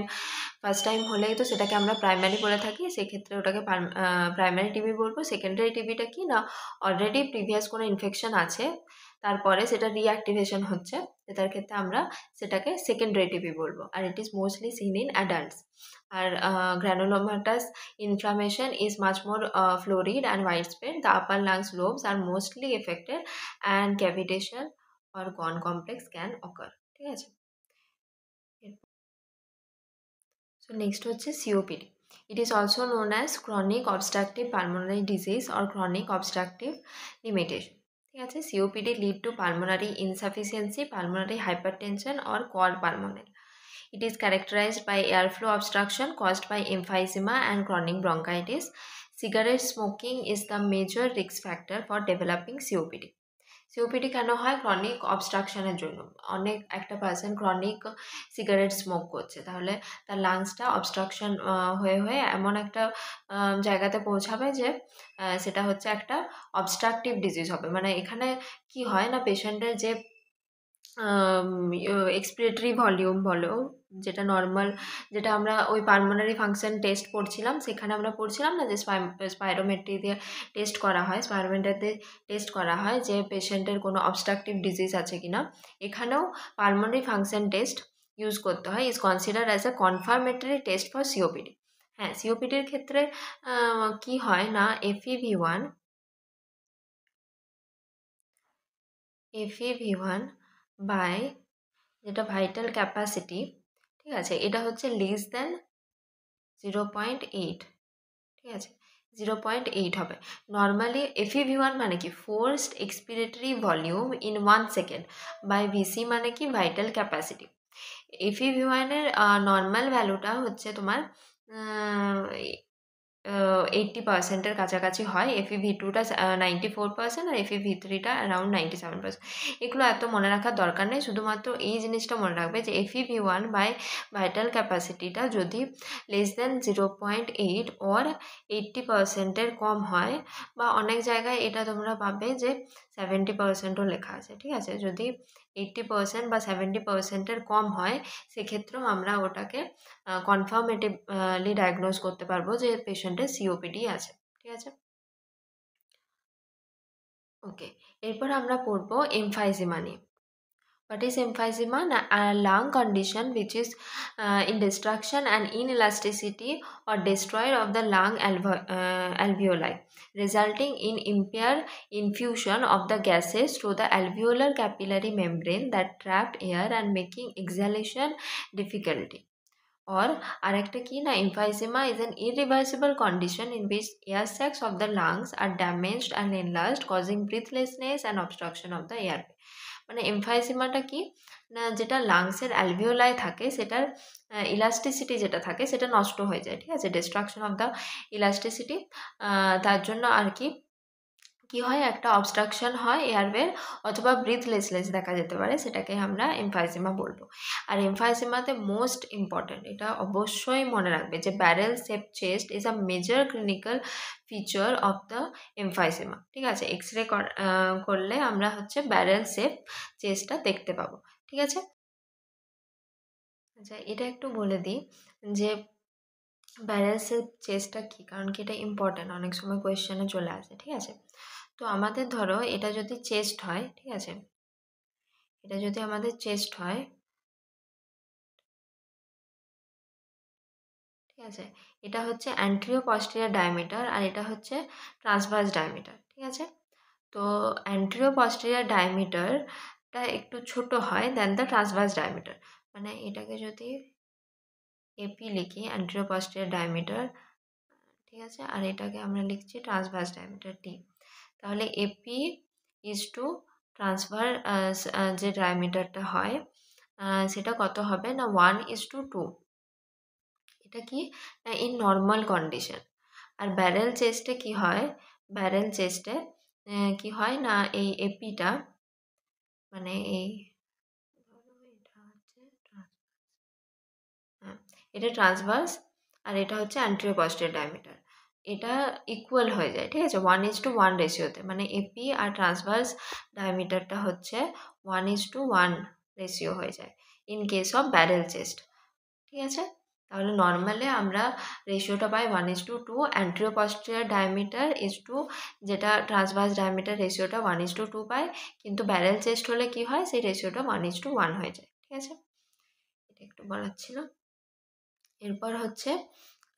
[SPEAKER 1] ফার্স্ট টাইম হলেই তো সেটাকে আমরা প্রাইমারি বলে থাকি, সেক্ষেত্রে ওটাকে প্রাইমারি টিবি বলবো. সেকেন্ডারি টিবিটা কি না অলরেডি প্রিভিয়াস কোনো ইনফেকশন আছে, তারপরে সেটা রিঅ্যাক্টিভেশন হচ্ছে, তার ক্ষেত্রে আমরা সেটাকে সেকেন্ডারি টিবি বলবো. আর it is mostly seen in adults. আর granulomatous inflammation is much more florid and widespread. The upper lungs lobes are mostly affected and cavitation or gone complex can occur, ঠিক আছে. So next হচ্ছে COPD. It is also known as chronic obstructive pulmonary disease or chronic obstructive limitation, ঠিক আছে. COPD lead to pulmonary insufficiency, pulmonary hypertension or called pulmonary. It is characterized by airflow obstruction caused by emphysema and chronic bronchitis. Cigarette smoking is the major risk factor for developing COPD. COPD কেন হয়? Chronic অবস্ট্রাকশনের জন্য. অনেক একটা person chronic cigarette smoke করছে, তাহলে তার লাংসটা obstruction হয়ে হয়ে এমন একটা জায়গাতে পৌঁছাবে যে সেটা হচ্ছে একটা অবস্ট্রাকটিভ ডিজিজ হবে. মানে এখানে কি হয় না, পেশেন্টের যে এক্সপিরেটরি ভলিউম বলো, যেটা নর্মাল, যেটা আমরা ওই পালমোনারি ফাংশন টেস্ট পড়ছিলাম, সেখানে আমরা পড়ছিলাম না যে স্পাইরোমেট্রি দিয়ে টেস্ট করা হয়, স্পাইরোমিটার দিয়ে টেস্ট করা হয় যে পেশেন্টের কোনো অবস্ট্রাকটিভ ডিজিজ আছে কি না. এখানেও পালমোনারি ফাংশন টেস্ট ইউজ করতে হয় is consider as a confirmatory test for COPD. হ্যাঁ, সিওপিডির ক্ষেত্রে কি হয় না, FEV1 বাই যেটা ভাইটাল ক্যাপাসিটি, ঠিক আছে, এটা হচ্ছে লেস দেন 0.8, ঠিক আছে, 0.8 হবে। নর্মালি FEV1 মানে কি, forced expiratory volume in 1 second, by VC মানে কি ভাইটাল ক্যাপাসিটি। FEV1 এর নর্মাল ভ্যালুটা হচ্ছে তোমার 80%-এর কাছাকাছি হয়, FEV2টা 94% আর FEV3টা অ্যারাউন্ড 97%। এগুলো এত মনে রাখার দরকার নেই, শুধুমাত্র এই জিনিসটা মনে রাখবে যে FEV1 বাই ভাইটাল ক্যাপাসিটিটা যদি লেস দেন 0.8 অর 80%-এর কম হয়, বা অনেক জায়গায় এটা তোমরা পাবে যে 70%ও লেখা আছে, ঠিক আছে, যদি 80% বা 70%-এর কম হয়, সেক্ষেত্রেও আমরা ওটাকে কনফার্মেটিভলি ডায়াগনোজ করতে পারবো যে পেশেন্টের সিওপিডি আছে, ঠিক আছে। ওকে, এরপর আমরা পড়বো এমফাইজিমা নিয়ে। What is emphysema? A lung condition which is in destruction and inelasticity or destroyer of the lung alveoli, resulting in impaired infusion of the gases through the alveolar capillary membrane that trapped air and making exhalation difficulty. Or arekta ki na, emphysema is an irreversible condition in which air sacs of the lungs are damaged and enlarged, causing breathlessness and obstruction of the airway. মানে এমফাইজিমাটা কি না, যেটা লাংসের alveoli থাকে সেটার elasticity যেটা থাকে সেটা নষ্ট হয়ে যায়, ঠিক আছে, ডিস্ট্রাকশন অফ দ্য ইলাস্টিসিটি, তার জন্য আর কি কি হয়, একটা অবস্ট্রাকশন হয় এয়ারওয়ের, অথবা ব্রিথলেসনেস দেখা যেতে পারে, সেটাকে আমরা এমফাইজিমা বলবো। আর এমফাইজিমাতে মোস্ট ইম্পর্ট্যান্ট, এটা অবশ্যই মনে রাখবে যে barrel shape chest is a major clinical feature of the emphysema, ঠিক আছে, এক্সরে করলে আমরা হচ্ছে ব্যারেল শেপ চেস্টটা দেখতে পাবো, ঠিক আছে। আচ্ছা, এটা একটু বলে দিই যে ব্যারেল শেপ চেস্টটা কী, কারণ কি এটা ইম্পর্ট্যান্ট, অনেক সময় কোয়েশ্চেনে চলে আসে, ঠিক আছে। তো আমাদের ধরো এটা যদি চেস্ট হয়, ঠিক আছে, এটা যদি আমাদের চেস্ট হয়, ঠিক আছে, এটা হচ্ছে অ্যান্টেরিয়র পস্টেরিয়র ডায়ামিটার আর এটা হচ্ছে ট্রান্সভার্স ডায়ামিটার, ঠিক আছে। তো অ্যান্টেরিয়র পস্টেরিয়র ডায়ামিটারটা একটু ছোট হয় দেন দ্য ট্রান্সভার্স ডায়ামিটার, মানে এটাকে যদি এপি লিখি, অ্যান্টেরিয়র পস্টেরিয়র ডায়ামিটার, ঠিক আছে, আর এটাকে আমরা লিখছি ট্রান্সভার্স ডায়ামিটার টি, তাহলে এপি ইজ টু ট্রান্সভার যে ডায়ামিটারটা হয় সেটা কত হবে না 1:2, এটা কি ইন নর্মাল কন্ডিশন। আর ব্যারেল চেস্টে কি হয়, ব্যারেল চেস্টে কি হয় না, এই এপিটা মানে এই এটা হচ্ছে হ্যাঁ, এটা ট্রান্সভার্স আর এটা হচ্ছে অ্যান্টেরিয়র পস্টেরিয়র ডায়ামিটার, এটা ইকুয়াল হয়ে যায়, ঠিক আছে, 1:1 রেশিওতে, মানে এপি আর ট্রান্সভার্স ডায়ামিটারটা হচ্ছে 1:1 রেশিও হয়ে যায় in case of barrel chest, ঠিক আছে। তাহলে নর্মালি আমরা রেশিওটা পাই 1:2, anterior posterior diameter is to যেটা ট্রান্সভার্স ডায়ামিটার রেশিওটা 1:2 পাই, কিন্তু ব্যারেল চেস্ট হলে কি হয়, সেই রেশিওটা 1:1 হয়ে যায়, ঠিক আছে, এটা একটু বলার ছিল। এরপর হচ্ছে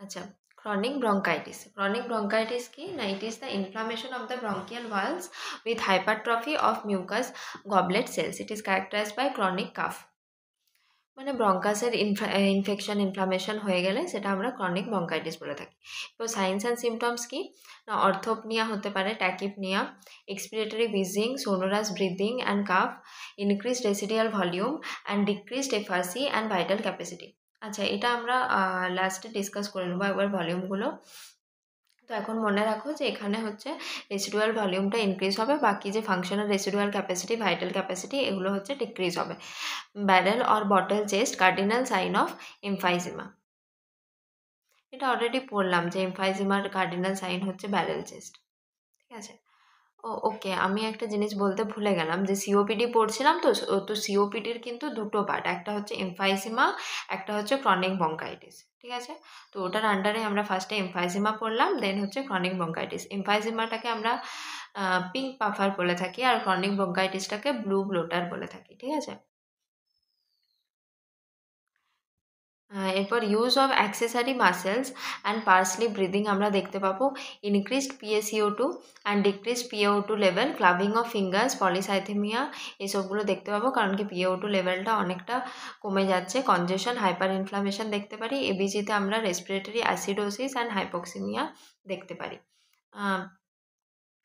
[SPEAKER 1] আচ্ছা, chronic bronchitis. Chronic bronchitis কি না, it is the inflammation of the bronchial valves with hypertrophy of mucous goblet cells. It is characterized by chronic cough. মানে ব্রঙ্কাসের ইনফেকশন ইনফ্লামেশন হয়ে গেলে সেটা আমরা ক্রনিক ব্রঙ্কাইটিস বলে থাকি। তো সাইন্স অ্যান্ড সিমটমস কি না, অর্থোপনিয়া হতে পারে, tachypnoea, expiratory wheezing, sonorous breathing and cough, increase residual volume and decreased FRC and vital capacity. আচ্ছা, এটা আমরা লাস্টে ডিসকাস করে নেবো একবার ভলিউমগুলো। তো এখন মনে রাখো যে এখানে হচ্ছে রেসিডুয়াল ভলিউমটা ইনক্রিজ হবে, বাকি যে functional residual capacity, vital capacity, এগুলো হচ্ছে ডিক্রিজ হবে। Barrel or bottle chest, cardinal sign of emphysema, এটা অলরেডি পড়লাম যে এমফাইজিমার কার্ডিনাল সাইন হচ্ছে ব্যারেল চেস্ট, ঠিক আছে। ওকে, আমি একটা জিনিস বলতে ভুলে গেলাম যে সিওপিডি পড়ছিলাম, তো সিওপিডির কিন্তু দুটো পার্ট, একটা হচ্ছে এমফাইজিমা, একটা হচ্ছে ক্রনিক ব্রঙ্কাইটিস, ঠিক আছে। তো ওটার আন্ডারে আমরা ফার্স্টে এমফাইজিমা পড়লাম, দেন হচ্ছে ক্রনিক ব্রঙ্কাইটিস। এমফাইজিমাটাকে আমরা পিঙ্ক পাফার বলে থাকি আর ক্রনিক ব্রঙ্কাইটিসটাকে ব্লু ব্লোটার বলে থাকি, ঠিক আছে। এরপর use of accessory muscles and pursed lip breathing আমরা দেখতে পাবো। Increased PaCO2 and decreased PaO2 level, clubbing of fingers, polycythemia, এসবগুলো দেখতে পাবো, কারণ কি PaO2 লেভেলটা অনেকটা কমে যাচ্ছে। কনজেশন, হাইপার ইনফ্লামেশন দেখতে পারি। এবিজিতে আমরা রেসপিরেটরি অ্যাসিডোসিস অ্যান্ড হাইপোক্সিমিয়া দেখতে পারি।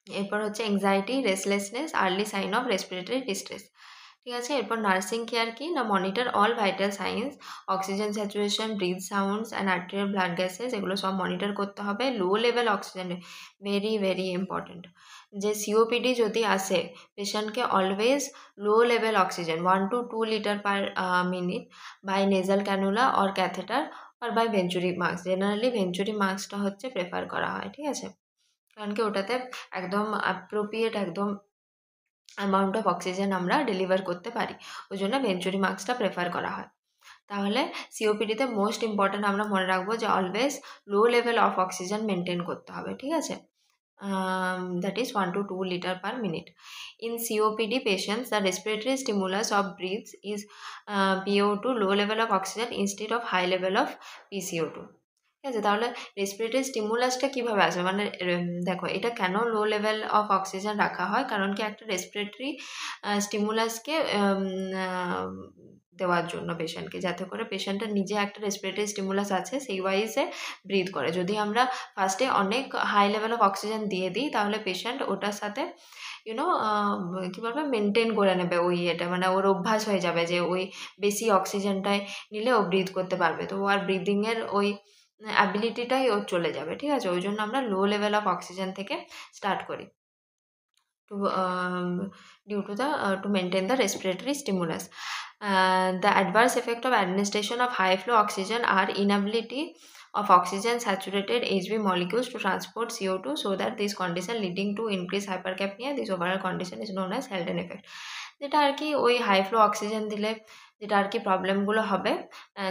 [SPEAKER 1] এরপর হচ্ছে anxiety, restlessness, early sign of respiratory distress. ঠিক আছে, এরপর নার্সিং কেয়ার কি না, monitor all vital signs, oxygen saturation, breath sounds and arterial blood gases, এগুলো সব মনিটর করতে হবে। Low level oxygen very very important. যে সিওপিডি যদি আসে, পেশেন্টকে always low level oxygen 1 to 2 litre per minute by nasal cannula or catheter আর by Venturi mask. Generally Venturi মাস্কটা হচ্ছে প্রেফার করা হয়। ঠিক আছে, কারণ কি ওটাতে একদম অ্যাপ্রোপ্রিয়েট একদম অ্যামাউন্ট অফ অক্সিজেন আমরা ডেলিভার করতে পারি, ওই জন্য ভেঞ্চুরি মাস্কটা প্রেফার করা হয়। তাহলে সিওপিডিতে মোস্ট ইম্পর্ট্যান্ট আমরা মনে রাখবো যে always low level of oxygen maintain করতে হবে। ঠিক আছে, that is 1 to 2 liter per minute. In COPD patients, the respiratory stimulus of breaths is PO2, low level of oxygen instead of high level of PCO2. ঠিক আছে, তাহলে respiratory স্টিমুলাসটা কীভাবে আসবে, মানে দেখো এটা কেন লো লেভেল অফ অক্সিজেন রাখা হয়, কারণ কি একটা রেসপিরেটরি স্টিমুলাসকে দেওয়ার জন্য পেশেন্টকে, যাতে করে পেশেন্টের নিজে একটা রেসপিরেটরি স্টিমুলাস আছে সেই ওয়াইজে ব্রিথ করে। যদি আমরা ফার্স্টে অনেক হাই লেভেল অফ অক্সিজেন দিয়ে দিই, তাহলে পেশেন্ট ওটার সাথে ইউনো কী বলবে মেনটেন করে নেবে ওই এটা, মানে ওর অভ্যাস হয়ে যাবে যে ওই বেশি অক্সিজেনটাই নিলে ও ব্রিথ করতে পারবে, তো ও আর ব্রিদিংয়ের ওই অ্যাবিলিটিটাই ওর চলে যাবে। ঠিক আছে, ওই জন্য আমরা লো লেভেল অফ অক্সিজেন থেকে স্টার্ট করি to due to the to maintain the respiratory stimulus. The adverse effect of administration of high flow oxygen are inability of oxygen saturated Hb molecules to transport CO2, so that this condition leading to increased hypercapnia. This overall condition is known as Halden effect. যেটা আর কি ওই high flow oxygen দিলে যেটা আর কি প্রবলেমগুলো হবে,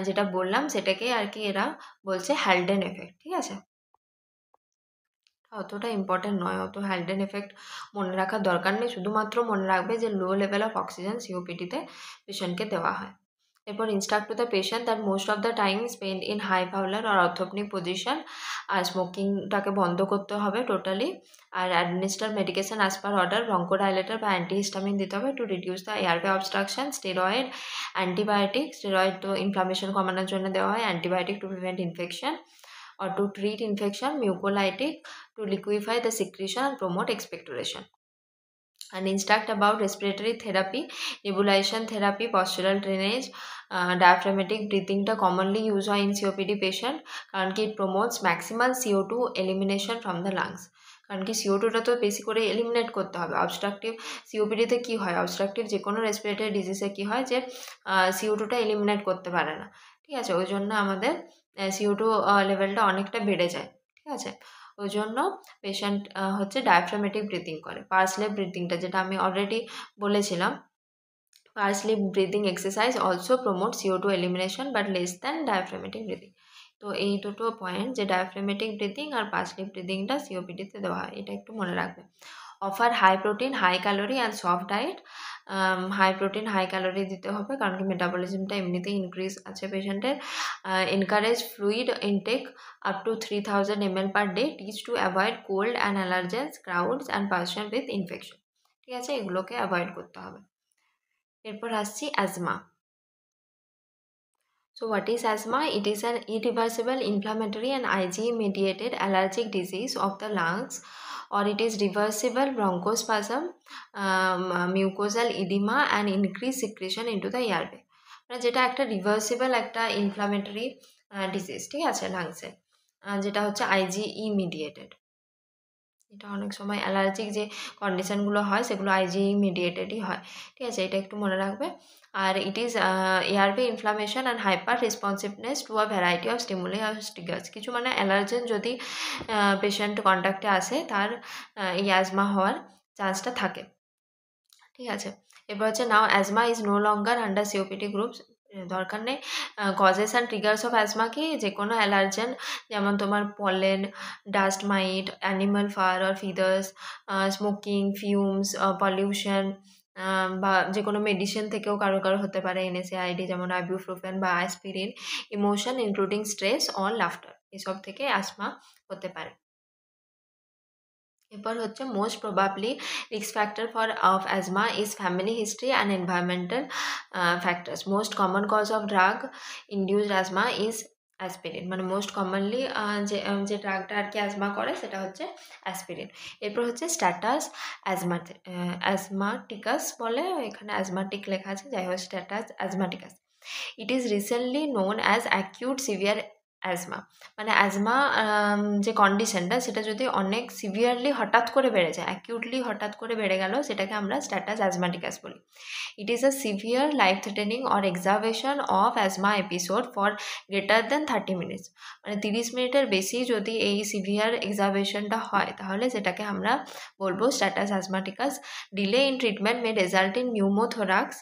[SPEAKER 1] যেটা বললাম সেটাকে আর কি এরা বলছে হ্যালডেন এফেক্ট। ঠিক আছে, অতটা ইম্পর্টেন্ট নয়, অত হ্যালডেন এফেক্ট মনে রাখার দরকার নেই, শুধুমাত্র মনে রাখবে যে লো লেভেল অফ অক্সিজেন সিওপিডিতে পেশেন্টকে দেওয়া হয়। এরপর instruct to the patient that most of the time spend in high Fowler আর অর্থোপনিক পজিশন, আর স্মোকিংটাকে বন্ধ করতে হবে টোটালি, আর administer medication as per order, bronchodilator বা অ্যান্টিহিস্টামিন দিতে হবে to reduce the airway obstruction, steroid, antibiotic, steroid তো ইনফ্লামেশন কমানোর জন্য দেওয়া হয়, antibiotic to prevent infection or to treat infection, mucolytic to liquefy the secretion and promote expectoration. And instruct about respiratory therapy, nebulization therapy, postural drainage, diaphragmatic breathing টা commonly use হয় in COPD patient, কারণ কি it promotes maximal CO2 elimination from the lungs, কারণ কি CO2টা তো বেশি করে eliminate করতে হবে। অবস্ট্রাকটিভ সিওপিডিতে কী হয়, অবস্ট্রাকটিভ যে কোনো রেসপিরেটরি ডিজিজে কী হয় যে CO2টা এলিমিনেট করতে পারে না। ঠিক আছে, ওই জন্য আমাদের CO2 লেভেলটা অনেকটা বেড়ে যায়। ঠিক আছে, ওই জন্য পেশেন্ট হচ্ছে ডায়াফ্রামেটিক ব্রিদিং করে। পার্সলি ব্রিদিংটা যেটা আমি অলরেডি বলেছিলাম, pursed lip breathing exercise also promote CO2 elimination but less than diaphragmatic breathing. তো এই দুটো পয়েন্ট যে ডায়াফ্রামেটিক ব্রিদিং আর পার্সলি ব্রিদিংটা সিওপিডিতে দেওয়া হয়, এটা একটু মনে রাখবে। Offer high protein, high calorie and soft diet, high protein high calorie দিতে হবে, কারণ কি মেটাবলিজমটা এমনিতেই ইনক্রিজ আছে পেশেন্টের। Encourage fluid intake up to 3000 ml per day, teach to avoid cold and allergens, crowds and person with infection. ঠিক আছে, এগুলোকে অ্যাভয়েড করতে হবে। এরপর আসছি asthma. So what is asthma? It is an irreversible inflammatory and IgE mediated allergic disease of the lungs, or it is reversible bronchospasm, mucosal edema and increased secretion into the airway. মানে যেটা একটা reversible একটা inflammatory disease. ঠিক আছে, লাংসের, যেটা হচ্ছে IgE mediated. এটা অনেক সময় অ্যালার্জিক যে কন্ডিশনগুলো হয় সেগুলো IgE মিডিয়েটেডই হয়। ঠিক আছে, এটা একটু মনে রাখবে। আর it is airway inflammation and hyperresponsiveness to a variety of stimuli আর ট্রিগার্স। কিছু মানে অ্যালার্জেন যদি পেশেন্ট কন্ট্যাক্টে আসে, তার এই অ্যাজমা হওয়ার চান্সটা থাকে। ঠিক আছে, এবার হচ্ছে now asthma is no longer under COPD groups. দরকার নেই। Causes and triggers of asthma কি, যে কোনো অ্যালার্জেন, যেমন তোমার pollen, dust mite, animal fur or feathers, smoking, fumes, pollution, বা যে কোনো মেডিসিন থেকেও কারো কারো হতে পারে NSAID, যেমন আইবুপ্রোফেন বা aspirin. Emotion including stress or laughter, এসব থেকে অ্যাজমা হতে পারে। এরপর হচ্ছে most probably risk factor for of asthma is family history and environmental factors. Most common cause of drug induced asthma is aspirin, মানে most commonly যে ড্রাগটা আর কি অ্যাজমা করে সেটা হচ্ছে অ্যাসপিরিন। এরপর হচ্ছে স্ট্যাটাস অ্যাজমাটিকাস বলে, এখানে অ্যাজমাটিক লেখা আছে, যাই হোক status asthmaticus. It is recently known as acute severe asthma, মানে অ্যাজমা যে কন্ডিশনটা সেটা যদি অনেক সিভিয়ারলি হঠাৎ করে বেড়ে যায়, অ্যাকিউটলি হঠাৎ করে বেড়ে গেল, সেটাকে আমরা স্ট্যাটাস অ্যাজমাটিকাস বলি। It is a severe life threatening or exacerbation of asthma episode for greater than 30 minutes, মানে 30 মিনিটের বেশি যদি এই সিভিয়ার এক্সাভেশনটা হয় তাহলে সেটাকে আমরা বলবো status asthmaticus. Delay in treatment may result in pneumothorax,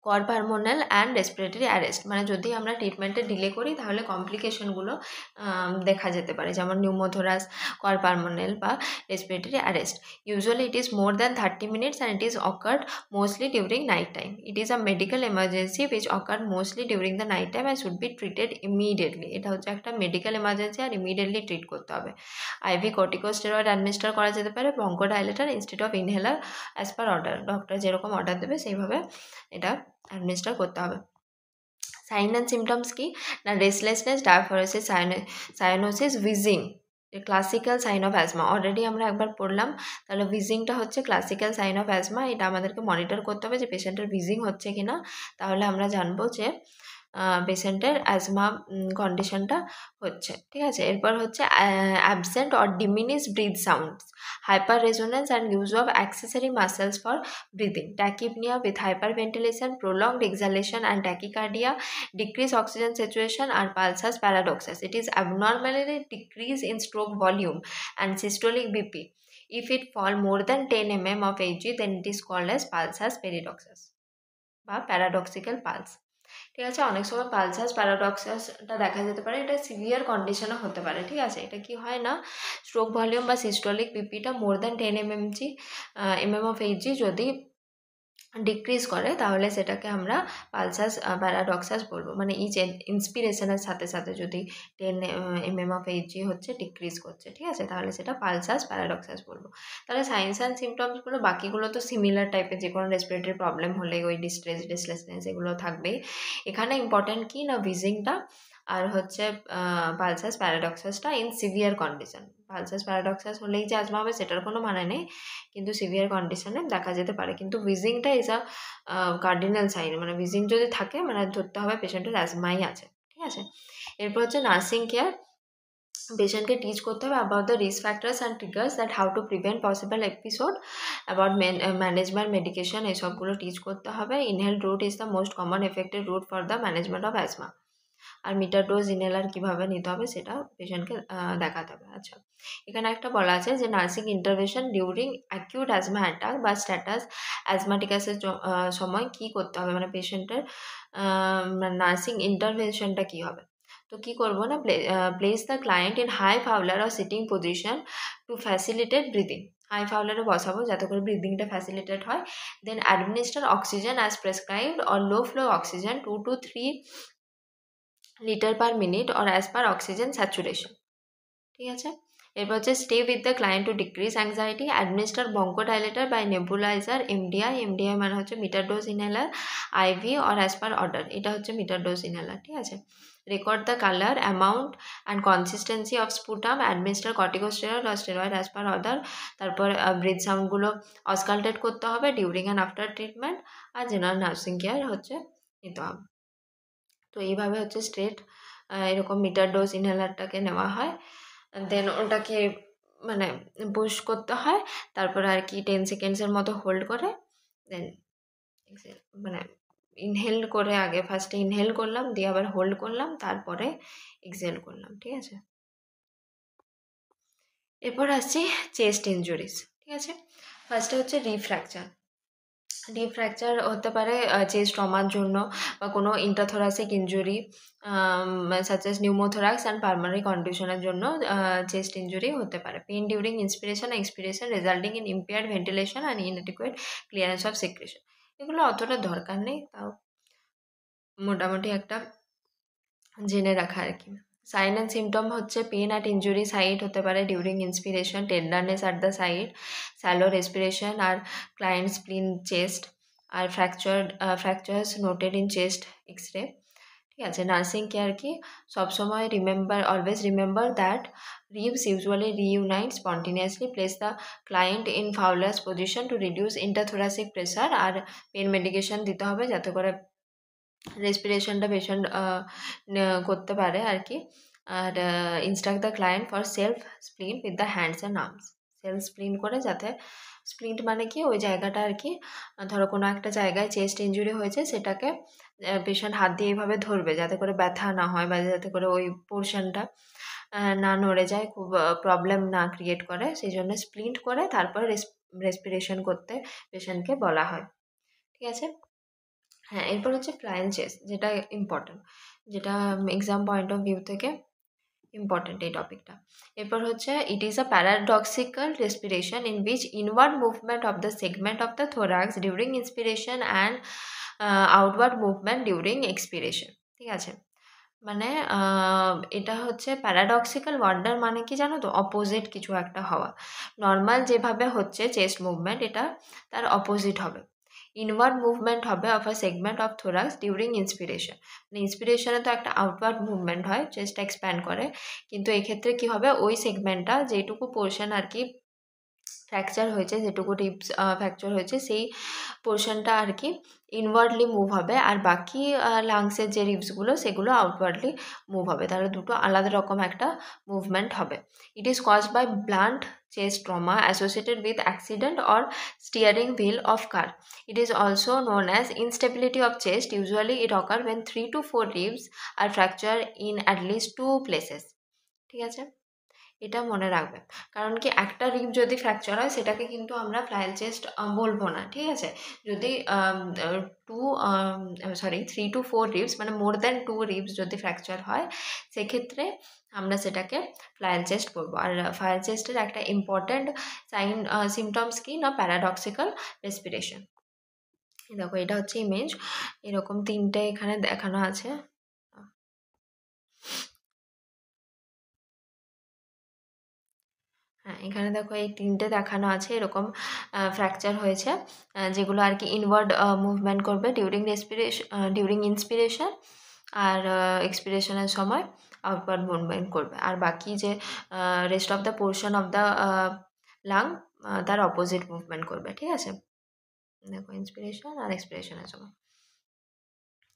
[SPEAKER 1] cor pulmonale and respiratory arrest, মানে যদি আমরা ট্রিটমেন্টে ডিলে করি তাহলে কমপ্লিকেশনগুলো দেখা যেতে পারে, যেমন নিউমোথোরাস, কর পালমোনাল বা respiratory arrest. Usually it is more than 30 minutes and it is occurred mostly during night time. It is a medical emergency which occurred mostly during the night time and should be treated immediately. এটা হচ্ছে একটা medical emergency আর immediately treat করতে হবে। Ivy corticosteroid administer করা যেতে পারে, bronchodilator instead of inhaler as per order. Doctor যেরকম order দেবে সেইভাবে এটা অ্যাডমিনিস্টার করতে হবে। সাইন অ্যান্ড সিমটমস কি না, restlessness, diaphoresis, cyanosis, wheezing, classical sign of asthma already আমরা একবার পড়লাম। তাহলে উইজিংটা হচ্ছে ক্লাসিক্যাল সাইন অফ অ্যাজমা, এটা আমাদেরকে মনিটর করতে হবে যে পেশেন্টের উইজিং হচ্ছে কি না, তাহলে আমরা জানবো যে পেশেন্টের অ্যাজমা কন্ডিশনটা হচ্ছে, ঠিক আছে। এরপর হচ্ছে absent or diminish breath sounds, hyperresonance and use of accessory muscles for breathing, tachypnoea with hyperventilation, prolonged exhalation and tachycardia, decreased oxygen saturation আর pulsus paradoxus. It is abnormally decrease in stroke volume and systolic BP. If it fall more than 10 mm of Hg, then it is called as pulsus paradoxus বা paradoxical pulse, ঠিক আছে। অনেক সময় pulsus প্যারাডক্সাসটা দেখা যেতে পারে, এটা সিভিয়ার কন্ডিশনও হতে পারে, ঠিক আছে। এটা কি হয় না, স্ট্রোক ভলিউম বা সিস্টোলিক বিপিটা more than 10 mm of Hg যদি ডিক্রিজ করে তাহলে সেটাকে আমরা পালসাস প্যারাডক্সাস বলবো, মানে ইচ ইন্সপিরেশনের সাথে সাথে যদি 10 mm of Hg হচ্ছে ডিক্রিজ করছে, ঠিক আছে, তাহলে সেটা পালসাস প্যারাডক্সাস বলবো। তাহলে সাইন্স অ্যান্ড সিমটমসগুলো বাকিগুলো তো সিমিলার টাইপের, যে কোনো রেসপিরেটরি প্রবলেম হলে ওই ডিস্ট্রেস, রেস্টলেসনেস এগুলো থাকবেই। এখানে ইম্পর্টেন্ট কি না, ভিজিংটা আর হচ্ছে পালসাস প্যারাডক্সাসটা in severe condition. Pulsus paradoxus হলেই যে অ্যাজমা হবে সেটার কোনো মানে নেই, কিন্তু সিভিয়ার কন্ডিশনে দেখা যেতে পারে। কিন্তু উইজিংটা ইজ আ কার্ডিনাল সাইন, মানে উইজিং যদি থাকে মানে ধরতে হবে পেশেন্টের অ্যাজমাই আছে, ঠিক আছে। এরপর হচ্ছে নার্সিং কেয়ার, পেশেন্টকে টিচ করতে হবে about the risk factors and triggers, that how to prevent possible episode, about management medication, এসবগুলো টিচ করতে হবে। Inhaled route is the most common affected route for the management of asthma. আর meter dose inhaler কীভাবে নিতে হবে সেটা পেশেন্টকে দেখাতে হবে। আচ্ছা, এখানে একটা বলা আছে যে nursing intervention during acute asthma attack বা স্ট্যাটাস অ্যাজমাটিকাসের সময় কী করতে হবে, মানে পেশেন্টের নার্সিং ইন্টারভেনশনটা কী হবে। তো কী করবো না, place the client in high Fowler or sitting position to facilitate breathing, high ফাউলারে বসাবো যাতে করে ব্রিদিংটা ফ্যাসিলিটেট হয়। Then administer oxygen as prescribed or low flow oxygen 2 to 3 litre per minute or as per oxygen saturation, ঠিক আছে। এরপর হচ্ছে stay with the client to decrease anxiety, administer bronchodilator by nebuliser, MDI মানে হচ্ছে metre dose inhaler, IV or as per order, এটা হচ্ছে metre dose inhaler, ঠিক আছে। Record the colour, amount and consistency of sputum, administer corticosteroid or steroid as per order. তারপর breath সাউন্ডগুলো auscultate করতে হবে ডিউরিং অ্যান্ড আফটার ট্রিটমেন্ট, আর general nursing care হচ্ছে নিতে হবে। তো এইভাবে হচ্ছে স্ট্রেট এরকম মিটার ডোজ ইনহেলারটাকে নেওয়া হয়, দেন ওটাকে মানে পুশ করতে হয়, তারপরে আর কি 10 সেকেন্ডসের মতো হোল্ড করে দেন মানে ইনহেল করে, আগে ফার্স্টে ইনহেল করলাম, দিয়ে আবার হোল্ড করলাম, তারপরে এক্সহেল করলাম, ঠিক আছে। এরপর আসছি চেস্ট ইনজুরিজ, ঠিক আছে। ফার্স্টে হচ্ছে রিফ্র্যাকচার। ডিপ ফ্র্যাকচার হতে পারে চেস্ট ট্রমার জন্য বা কোনো interthoracic injury such as pneumothorax and pulmonary কন্ডিশনের জন্য চেস্ট ইনজুরি হতে পারে। Pain during inspiration expiration resulting in impaired ventilation and inadequate clearance of secretion. এগুলো অতটা দরকার নেই, তাও মোটামুটি একটা জেনে রাখা আর কি। সাইন অ্যান্ড সিমটম হচ্ছে পেন অ্যাট ইনজুরি সাইট হতে পারে during inspiration, tenderness at the site, shallow respiration আর ক্লায়েন্ট স্প্লিন চেস্ট আর fractures noted in chest x ray. ঠিক আছে। নার্সিং কেয়ার কি সবসময় always remember that ribs usually reunite spontaneously, place the client in Fowler's position to reduce interthoracic pressure, আর pain medication দিতে হবে যাতে করে রেসপিরেশনটা পেশেন্ট করতে পারে আর কি। আর instruct the client for self splint with the hands and arms. Self splint করে, যাতে স্প্লিন্ট মানে কি ওই জায়গাটা আর কি, ধরো কোনো একটা জায়গায় চেস্ট ইনজুরি হয়েছে সেটাকে পেশেন্ট হাত দিয়ে এইভাবে ধরবে যাতে করে ব্যথা না হয় বা যাতে করে ওই পোর্শনটা না নড়ে যায়, খুব প্রবলেম না ক্রিয়েট করে, সেই জন্য স্প্লিন্ট করে তারপর রেসপিরেশন করতে পেশেন্টকে বলা হয়। ঠিক আছে। হ্যাঁ, এরপর হচ্ছে ফ্লায়েন্ট চেস্ট, যেটা ইম্পর্টেন্ট, যেটা এক্সাম পয়েন্ট অফ ভিউ থেকে ইম্পর্টেন্ট এই টপিকটা। এরপর হচ্ছে it is a paradoxical respiration in which inward movement of the segment of the thorax during inspiration and outward movement during expiration. ঠিক আছে। মানে এটা হচ্ছে প্যারাডক্সিক্যাল ওয়ার্ডার মানে কি জানো তো, অপোজিট কিছু একটা হওয়া। নর্মাল যেভাবে হচ্ছে চেস্ট মুভমেন্ট, এটা তার অপোজিট হবে। ইনওয়ার্ড মুভমেন্ট হবে of a segment of thorax during inspiration. মানে ইন্সপিরেশনে তো একটা আউটওয়ার্ড মুভমেন্ট হয়, চেস্ট এক্সপ্যান্ড করে, কিন্তু এক্ষেত্রে কি হবে, ওই সেগমেন্টটা যেটুকু পোর্শন আর কি ফ্র্যাকচার হয়েছে, যেটুকু রিবস ফ্র্যাকচার হয়েছে, সেই পোর্শনটা আর কি ইনওয়ার্ডলি মুভ হবে, আর বাকি লাংসের যে রিবসগুলো সেগুলো আউটওয়ার্ডলি মুভ হবে। তাহলে দুটো আলাদা রকম একটা মুভমেন্ট হবে। It is caused by blunt chest trauma associated with accident or steering wheel of car. It is also known as instability of chest. Usually it occurs when 3 to 4 ribs are fractured in at least 2 places. ঠিক আছে, এটা মনে রাখবে। কারণ কি, একটা rib যদি fracture হয় সেটাকে কিন্তু আমরা ফ্লায়েল চেস্ট বলবো না। ঠিক আছে। যদি 3 to 4 রিবস মানে মোর দ্যান 2 রিবস যদি ফ্র্যাকচার হয়, সেক্ষেত্রে আমরা সেটাকে ফ্লায়েল চেস্ট বলবো। আর ফ্লায়েল চেস্টের একটা ইম্পর্ট্যান্ট সাইন সিমটমস কি না, প্যারাডক্সিক্যাল রেসপিরেশন। দেখো, এটা হচ্ছে ইমেজ, এরকম 3টে এখানে দেখানো আছে। হ্যাঁ, এখানে দেখো এই 3টে দেখানো আছে, এরকম ফ্র্যাকচার হয়েছে, যেগুলো আর কি ইনওয়ার্ড মুভমেন্ট করবে ডিউরিং ইন্সপিরেশন, আর এক্সপিরেশনের সময় আউটওয়ার্ড মুভমেন্ট করবে। আর বাকি যে rest of the portion of the lung, তার অপোজিট মুভমেন্ট করবে। ঠিক আছে। দেখো, ইন্সপিরেশন আর এক্সপিরেশনের সময়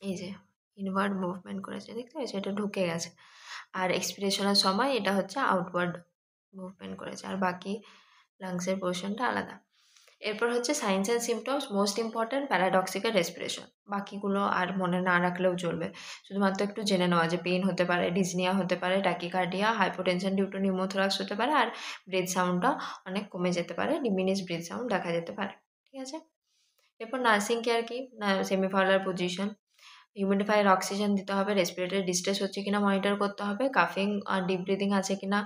[SPEAKER 1] এই যে ইনওয়ার্ড মুভমেন্ট করেছে, দেখতে পাচ্ছ, এটা ঢুকে গেছে। আর এক্সপিরেশনের সময় এটা হচ্ছে আউটওয়ার্ড মুভমেন্ট করেছে, আর বাকি লাংসের পোর্শনটা আলাদা। এরপর হচ্ছে signs and symptoms, most important paradoxical respiration. বাকিগুলো আর মনে না রাখলেও চলবে, শুধুমাত্র একটু জেনে নেওয়া যে পেইন হতে পারে, ডিজনিয়া হতে পারে, tachycardia, hypotension due to pneumothorax হতে পারে, আর ব্রেথ সাউন্ডটা অনেক কমে যেতে পারে, ডিমিনিশ ব্রেথ সাউন্ড দেখা যেতে পারে। ঠিক আছে। এরপর নার্সিং কেয়ার কি না, সেমিফাউলার পজিশন, হিউমিডিফায়ার অক্সিজেন দিতে হবে, রেসপিরেটরি ডিস্ট্রেস হচ্ছে কিনা মনিটর করতে হবে, কাফিং আর ডিপ ব্রিদিং আছে কিনা,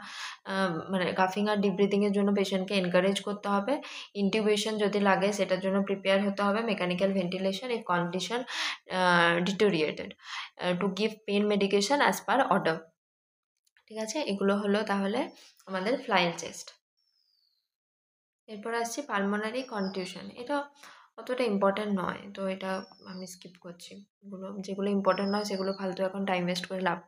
[SPEAKER 1] মানে কাফিং আর ডিপ ব্রিদিংয়ের জন্য পেশেন্টকে এনকারেজ করতে হবে, ইনটিউবেশন যদি লাগে সেটার জন্য প্রিপেয়ার হতে হবে, mechanical ventilation if condition deteriorated, to give pain medication as per order. ঠিক আছে, এগুলো হলো তাহলে আমাদের ফ্লায়েল চেস্ট। এরপর আসছি পালমোনারি কন্টিউশন। এটা অতটা ইম্পর্ট্যান্ট নয়, তো এটা আমি স্কিপ করছি। যেগুলো ইম্পর্ট্যান্ট নয় সেগুলো ফালতু এখন টাইম ওয়েস্ট করে লাভ।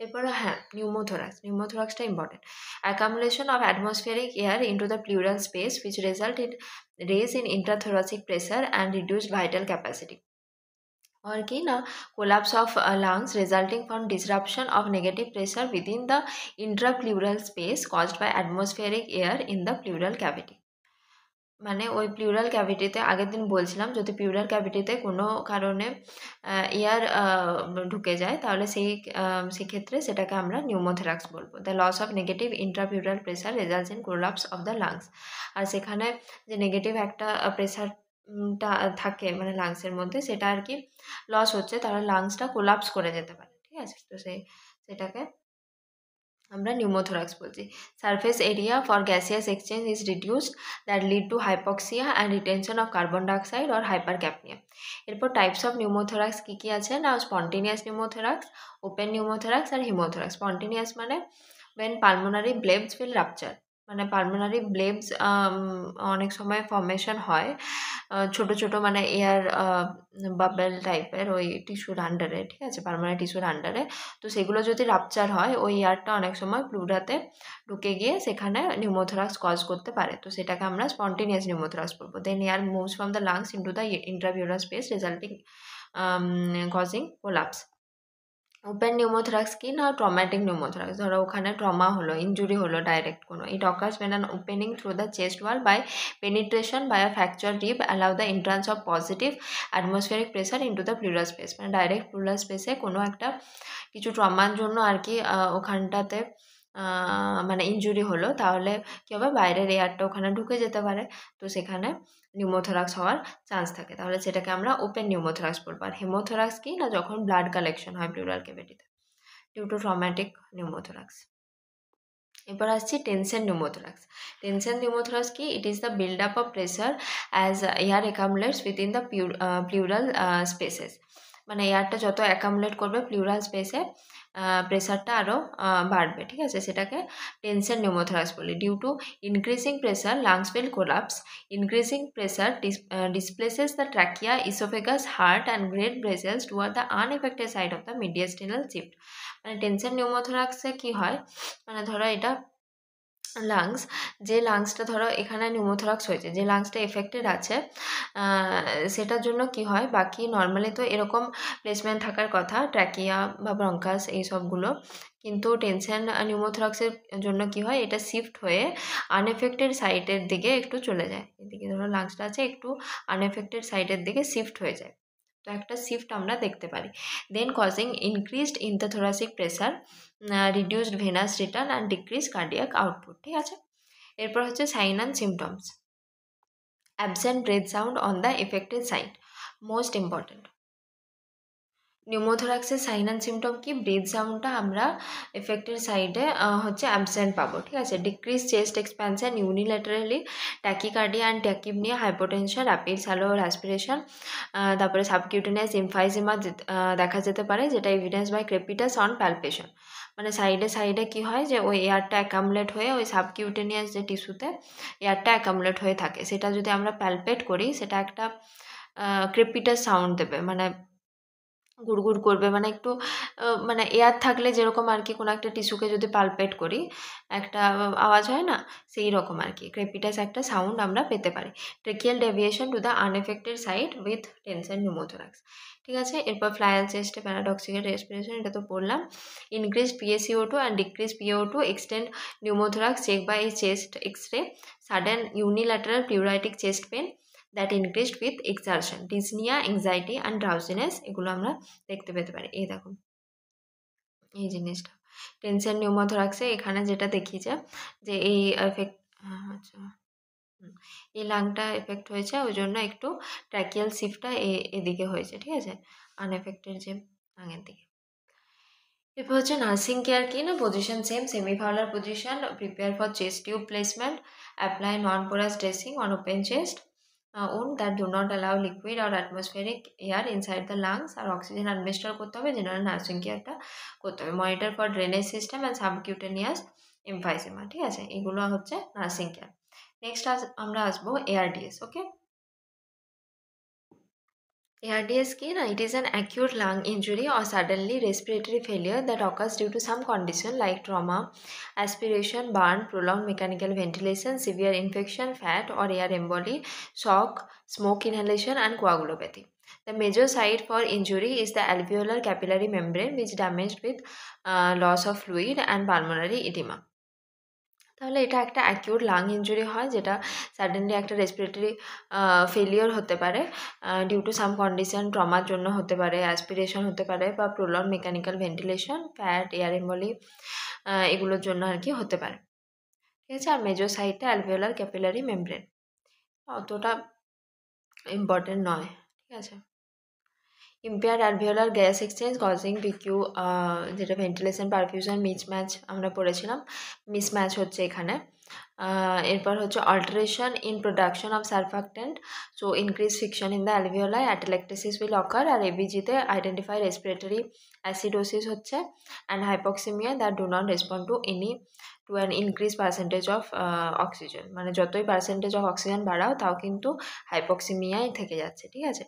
[SPEAKER 1] এরপরে হ্যাঁ, নিউমোথোরাক্সটা important. Accumulation of atmospheric air into the pleural space which result in raise in intrathoracic pressure and reduced vital capacity, or কি না, collapse of lungs resulting from disruption of negative pressure within the intrapleural space caused by atmospheric air in the pleural cavity। মানে ওই plural ক্যাভিটিতে, আগের দিন বলছিলাম, যদি plural ক্যাভিটিতে কোনো কারণে এয়ার ঢুকে যায়, তাহলে সেক্ষেত্রে সেটাকে আমরা নিউমোথোরাক্স বলবো। The loss of negative intrapleural pressure results in collapse of the lungs. আর সেখানে যে নেগেটিভ একটা প্রেসার থাকে মানে লাংসের মধ্যে, সেটা আর কি লস হচ্ছে, তাহলে লাংসটা কোলাপস করে যেতে পারে। ঠিক আছে, তো সেটাকে আমরা নিউমোথোরাক্স বলছি। Surface area for gaseous exchange is reduced that lead to hypoxia and retention of carbon dioxide or hypercapnia. এরপর টাইপস অফ নিউমোথোরাক্স কী কী আছে না, স্পন্টেনিয়াস নিউমোথোরাক্স, ওপেন নিউমোথোরাক্স আর হিমোথোরাক্স। স্পন্টেনিয়াস মানে when pulmonary blebs will rupture, মানে pulmonary blebs অনেক সময় ফর্মেশন হয় ছোট ছোট মানে এয়ার বাবেল টাইপের ওই টিস্যুর আন্ডারে। ঠিক আছে, পালমোনারি টিস্যুর আন্ডারে, তো সেগুলো যদি রাপচার হয় ওই এয়ারটা অনেক সময় প্লুরাতে ঢুকে গিয়ে সেখানে নিউমোথোরাক্স কজ করতে পারে, তো সেটাকে আমরা স্পন্টেনিয়াস নিউমোথোরাক্স বলবো। Then air moves from the lungs into the intrapleural space resulting causing collapse. Open pneumothorax কি না, ট্রমাটিক নিউমোথোরাক্স, ধরো ওখানে ট্রমা হলো, ইনজুরি হলো ডাইরেক্ট কোনো, ইট occurs when an opening through the chest wall by penetration by a fractured rib allow the entrance of positive atmospheric pressure into the pleural space, মানে direct plural স্পেসে কোনো একটা কিছু ট্রমার জন্য আর কি ওখানটাতে মানে ইনজুরি হলো, তাহলে কী হবে, বাইরের এয়ারটা ওখানে ঢুকে যেতে পারে, তো সেখানে নিউমোথোরাক্স হওয়ার চান্স থাকে, তাহলে সেটাকে আমরা ওপেন নিউমোথোরাক্স বলবো। আর হেমোথোরাক্স কি না, যখন ব্লাড কালেকশন হয় প্লুরাল ক্যাভিটিতে ডিউ টু ট্রমাটিক নিউমোথোরাক্স। এবার আসছি টেনশন নিউমোথোরাক্স। টেনশন নিউমোথোরাক্স কি, it is the build up of pressure as air accumulates within the pleural spaces, মানে এয়ারটা যত অ্যাকামুলেট করবে প্লিউরাল স্পেসে প্রেসারটা আরও বাড়বে। ঠিক আছে, সেটাকে টেনশন নিউমোথোরাক্স বলি। Due to increasing pressure lungs will collapse, increasing pressure displaces the trachea, esophagus, heart and great vessels toward the unaffected side of the mediastinal shift, মানে টেনশন নিউমোথোরাক্সে কী হয়, মানে ধরো এটা লাংস, যে লাংসটা ধরো এখানে নিউমোথোরাক্স হয়েছে, যে লাংসটা এফেক্টেড আছে সেটার জন্য কি হয়, বাকি নর্মালি তো এরকম প্লেসমেন্ট থাকার কথা ট্র্যাকিয়া বা ব্রঙ্কাস এই সবগুলো, কিন্তু টেনশন নিউমোথোরাক্সের জন্য কি হয়, এটা শিফট হয়ে আনএফেক্টেড সাইটের দিকে একটু চলে যায়, এদিকে ধরো লাংসটা আছে একটু আনএফেক্টেড সাইটের দিকে শিফট হয়ে যায়, তো একটা শিফট আমরা দেখতে পারি। Then causing increased intrathoracic pressure, reduced venous return and decrease cardiac output. ঠিক আছে, এরপর হচ্ছে sign and symptoms. Absent breath sound on the affected site, most important. নিউমোথোরাক্সের সাইন অ্যান্ড সিমটম কি, ব্রেথ সাউন্ডটা আমরা এফেক্টেড সাইডে হচ্ছে অ্যাবসেন্ট পাবো। ঠিক আছে, decrease chest expansion unilaterally, tachycardia and tachypnoea, hypotension, rapid shallow respiration, তারপরে সাবকিউটেনিয়াস এমফাইজিমা দেখা যেতে পারে, যেটা evidence by crepitus on palpation, মানে সাইডে সাইডে কী হয় যে ওই এয়ারটা অ্যাকামুলেট হয়ে ওই সাবকিউটেনিয়াস যে টিস্যুতে এয়ারটা অ্যাকামুলেট হয়ে থাকে, সেটা যদি আমরা প্যালপেট করি সেটা একটা ক্রেপিটাস সাউন্ড দেবে, মানে গুড়গুড় করবে, মানে একটু মানে এয়ার থাকলে যেরকম আর কি কোনো একটা টিস্যুকে যদি পালপেট করি একটা আওয়াজ হয় না, সেই রকম আর কি ক্রেপিটাস একটা সাউন্ড আমরা পেতে পারি। Tracheal deviation to the unaffected site with tension pneumothorax. ঠিক আছে, এরপর ফ্লায়াল চেস্টে প্যারাডক্সিক্যাল রেসপিরেশন, এটা তো পড়লাম। Increase PaCO2 and decrease PaO2, extend pneumothorax check by chest x-ray, sudden unilateral pleuritic chest pain that increased with exertion, dyspnoea, anxiety and drowsiness, এগুলো আমরা দেখতে পেতে পারি। এই দেখো এই জিনিসটা টেনশন নিউমোথোরাক্সে এখানে যেটা দেখিয়েছে যে এই এফেক্ট, আচ্ছা এই লাংটা এফেক্ট হয়েছে, ওই জন্য একটু ট্র্যাকিয়াল শিফটটা এদিকে হয়েছে। ঠিক আছে, আনএফেক্টেড যে লাংয়ের দিকে। এরপর হচ্ছে নার্সিং কেয়ার কি না, position same, semi-Fowler position, prepare for chest tube placement, apply non porous dressing on open chest wound that do not allow liquid or atmospheric air inside the lungs, আর oxygen administer করতে হবে, general nursing কেয়ারটা করতে হবে, monitor for drainage system and subcutaneous emphysema. ঠিক আছে, এগুলো হচ্ছে নার্সিং কেয়ার। নেক্সট আমরা আসবো ARDS। ওকে, ARDS কি না, it is an acute lung injury or suddenly respiratory failure that occurs due to some condition like trauma, aspiration, burn, prolonged mechanical ventilation, severe infection, fat or air emboli, shock, smoke inhalation and coagulopathy. The major site for injury is the alveolar capillary membrane, which damaged with loss of fluid and pulmonary edema. তাহলে এটা একটা acute lung injury হয়, যেটা suddenly একটা respiratory failure হতে পারে due to some condition, ট্রমার জন্য হতে পারে, অ্যাসপিরেশন হতে পারে, বা prolong mechanical ventilation, fat, air emboli, এগুলোর জন্য আর কি হতে পারে। ঠিক আছে, আর মেজর সাইটটা অ্যালভিওলার ক্যাপিলারি মেমব্রেন, অতটা ইম্পর্টেন্ট নয়, ঠিক আছে। Impaired alveolar gas exchange causing পিকিউ, যেটা ভেন্টিলেশন পারফিউশন মিসম্যাচ আমরা পড়েছিলাম, মিসম্যাচ হচ্ছে এখানে। এরপর হচ্ছে alteration in production of surfactant, so increase friction in the alveoli, atelectasis will occur. আর এবিজিতে আইডেন্টিফাই রেসপিরেটরি অ্যাসিডোসিস হচ্ছে and hypoxaemia that do not respond to an increase percentage of oxygen, মানে যতই পার্সেন্টেজ অফ অক্সিজেন বাড়াও তাও কিন্তু হাইপক্সিমিয়াই থেকে যাচ্ছে, ঠিক আছে।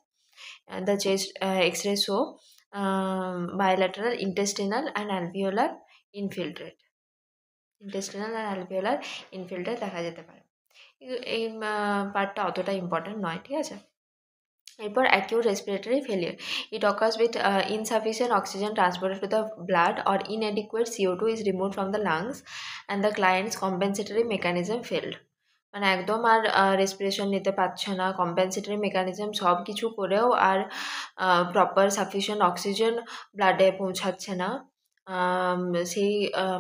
[SPEAKER 1] The chest X-ray show bilateral intestinal and alveolar infiltrate, দেখা যেতে পারে। এই পার্টটা অতটা ইম্পর্টেন্ট নয়, ঠিক আছে। এরপর acute respiratory failure, it occurs with insufficient oxygen transported to the blood or inadequate CO2 is remove from the lungs and the client's compensatory mechanism failed. মানে একদম আর রেসপিরেশন নিতে পারছে না, কম্পেনসেটরি মেকানিজম সব কিছু করেও আর প্রপার সাফিসিয়েন্ট অক্সিজেন ব্লাডে পৌঁছাচ্ছে না, সেই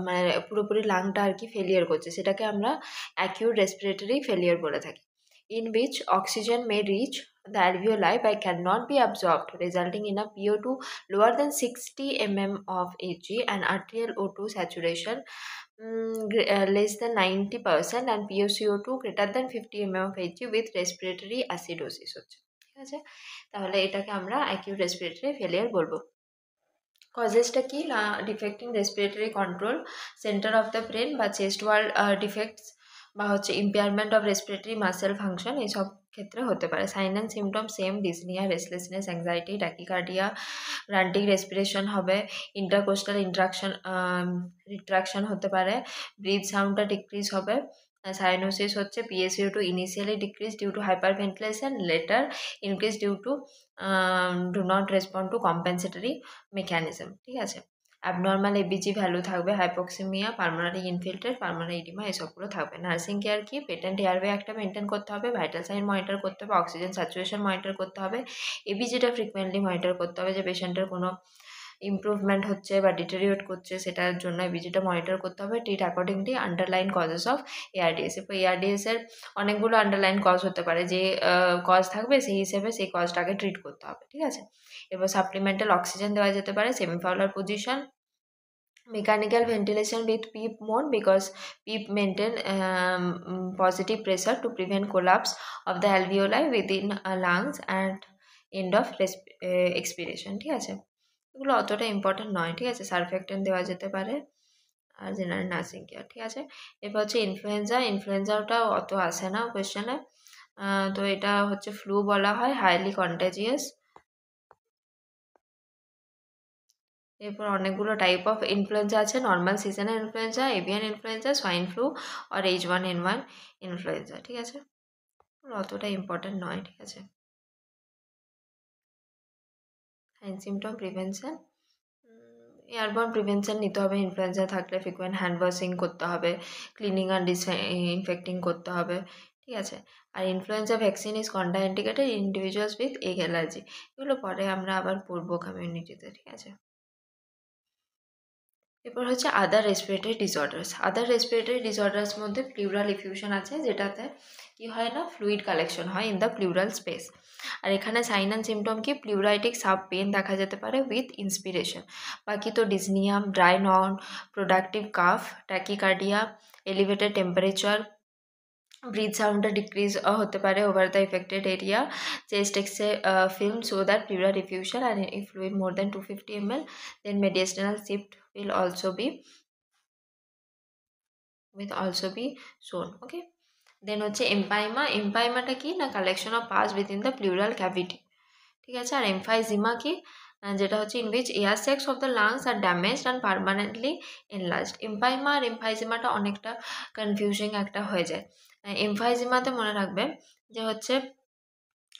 [SPEAKER 1] মানে পুরোপুরি লাংটা আর কি ফেলিয়ার করছে, সেটাকে আমরা অ্যাকিউট রেসপিরেটরি ফেলিয়ার বলে থাকি। In which oxygen may reach the alveoli but cannot be absorbed, resulting in a PO2 lower than 60 mm of Hg and arterial O2 saturation less than 90% and PaCO2 greater than 50 mm of Hg with respiratory acidosis হচ্ছে, ঠিক আছে। তাহলে এটাকে আমরা acute respiratory failure বলবো। কজেসটা কি না, defecting respiratory control, centre of the brain বা চেস্ট ওয়াল ডিফেক্টস বা হচ্ছে impairment of respiratory muscle function, এইসব ক্ষেত্রে হতে পারে। Sign and symptom same, dyspnoea, restlessness, anxiety, tachycardia, grunting respiration হবে, ইন্টারকোস্টাল রিট্রাকশন হতে পারে, ব্রিথ সাউন্ডটা ডিক্রিজ হবে, সাইনোসিস হচ্ছে PaCO2 initially decrease due to hyper ventilation, later increase due to do not respond to compensatory mechanism, ঠিক আছে। Abnormal ABG value থাকবে, হাইপক্সিমিয়া, pulmonary infiltrate, pulmonary oedema, এসবগুলো থাকবে। নার্সিং কেয়ার কি, পেটেন্ট এয়ারওয়ে একটা মেনটেন করতে হবে, ভাইটাল সাইন মনিটর করতে হবে, অক্সিজেন স্যাচুরেশন মনিটর করতে হবে, এবিজিটা ফ্রিকুয়েন্টলি মনিটর করতে হবে, যে পেশেন্টের কোনো ইমপ্রুভমেন্ট হচ্ছে বা ডিটেরিওরেট করছে সেটার জন্য এবিজিটা মনিটর করতে হবে। Treat accordingly underline causes of ARDS। এরপর ARDS-এর অনেকগুলো আন্ডারলাইন কজ হতে পারে, যে কজ থাকবে সেই হিসেবে সেই কজটাকে ট্রিট করতে হবে, ঠিক আছে। এবার সাপ্লিমেন্টাল অক্সিজেন দেওয়া যেতে পারে, সেমিফাউলার position, mechanical ventilation with PEEP mode because PEEP maintain positive pressure to prevent collapse of the alveoli within lungs and end of expiration, ঠিক আছে। এগুলো অতটা ইম্পর্টেন্ট নয়, ঠিক আছে। সারফেক্টেন্ট দেওয়া যেতে পারে আর জেনারেল নার্সিং কেয়ার, ঠিক আছে। এরপর হচ্ছে ইনফ্লুয়েঞ্জাটাও অত আসে না কোয়েশ্চেনে, তো এটা হচ্ছে ফ্লু বলা হয়, হাইলি কন্টাজিয়াস। এরপর অনেকগুলো টাইপ অফ ইনফ্লুয়েঞ্জা আছে, normal seasonal influenza, avian influenza, swine flu আর H1N1 ইনফ্লুয়েঞ্জা, ঠিক আছে। অতটা ইম্পর্টেন্ট নয়, ঠিক আছে। Sign symptom prevention, airborne prevention নিতে হবে, ইনফ্লুয়েঞ্জা থাকলে ফ্রিকুয়েন্ট হ্যান্ড ওয়াশিং করতে হবে, ক্লিনিং আর ডিসইনফেক্টিং করতে হবে, ঠিক আছে। আর influenza vaccine is contraindicated individuals with egg allergy, এগুলো পরে আমরা আবার পড়বো কমিউনিটিতে, ঠিক আছে। এরপর হচ্ছে আদার রেসপিরেটরি ডিসঅর্ডার্স মধ্যে প্লিউরাল ইফিউশন আছে, যেটাতে কি হয় না, ফ্লুইড কালেকশন হয় ইন দ্য প্লিউরাল স্পেস। আর এখানে সাইন অ্যান্ড সিমটম কি, প্লিউরাইটিক সাব পেন দেখা যেতে পারে উইথ ইন্সপিরেশন। বাকি তো dyspnoea, dry non productive cough, tachycardia, elevated temperature, breath সাউন্ডটা ডিক্রিজ হতে পারে over the affected area, chest x-ray film show that pleural effusion and if fluid more than 250 ml then mediastinal shift will also be shown, okay. Then হচ্ছে এম্পাইমাটা কি না, collection of pus within the pleural cavity, ঠিক আছে। আর emphysema কি, যেটা হচ্ছে in which air sacs of the lungs are damaged and permanently enlarged. Empyema আর এমফাইজিমাটা অনেকটা কনফিউজিং একটা হয়ে যায়। এমফাইজিমাতে মনে রাখবে যে হচ্ছে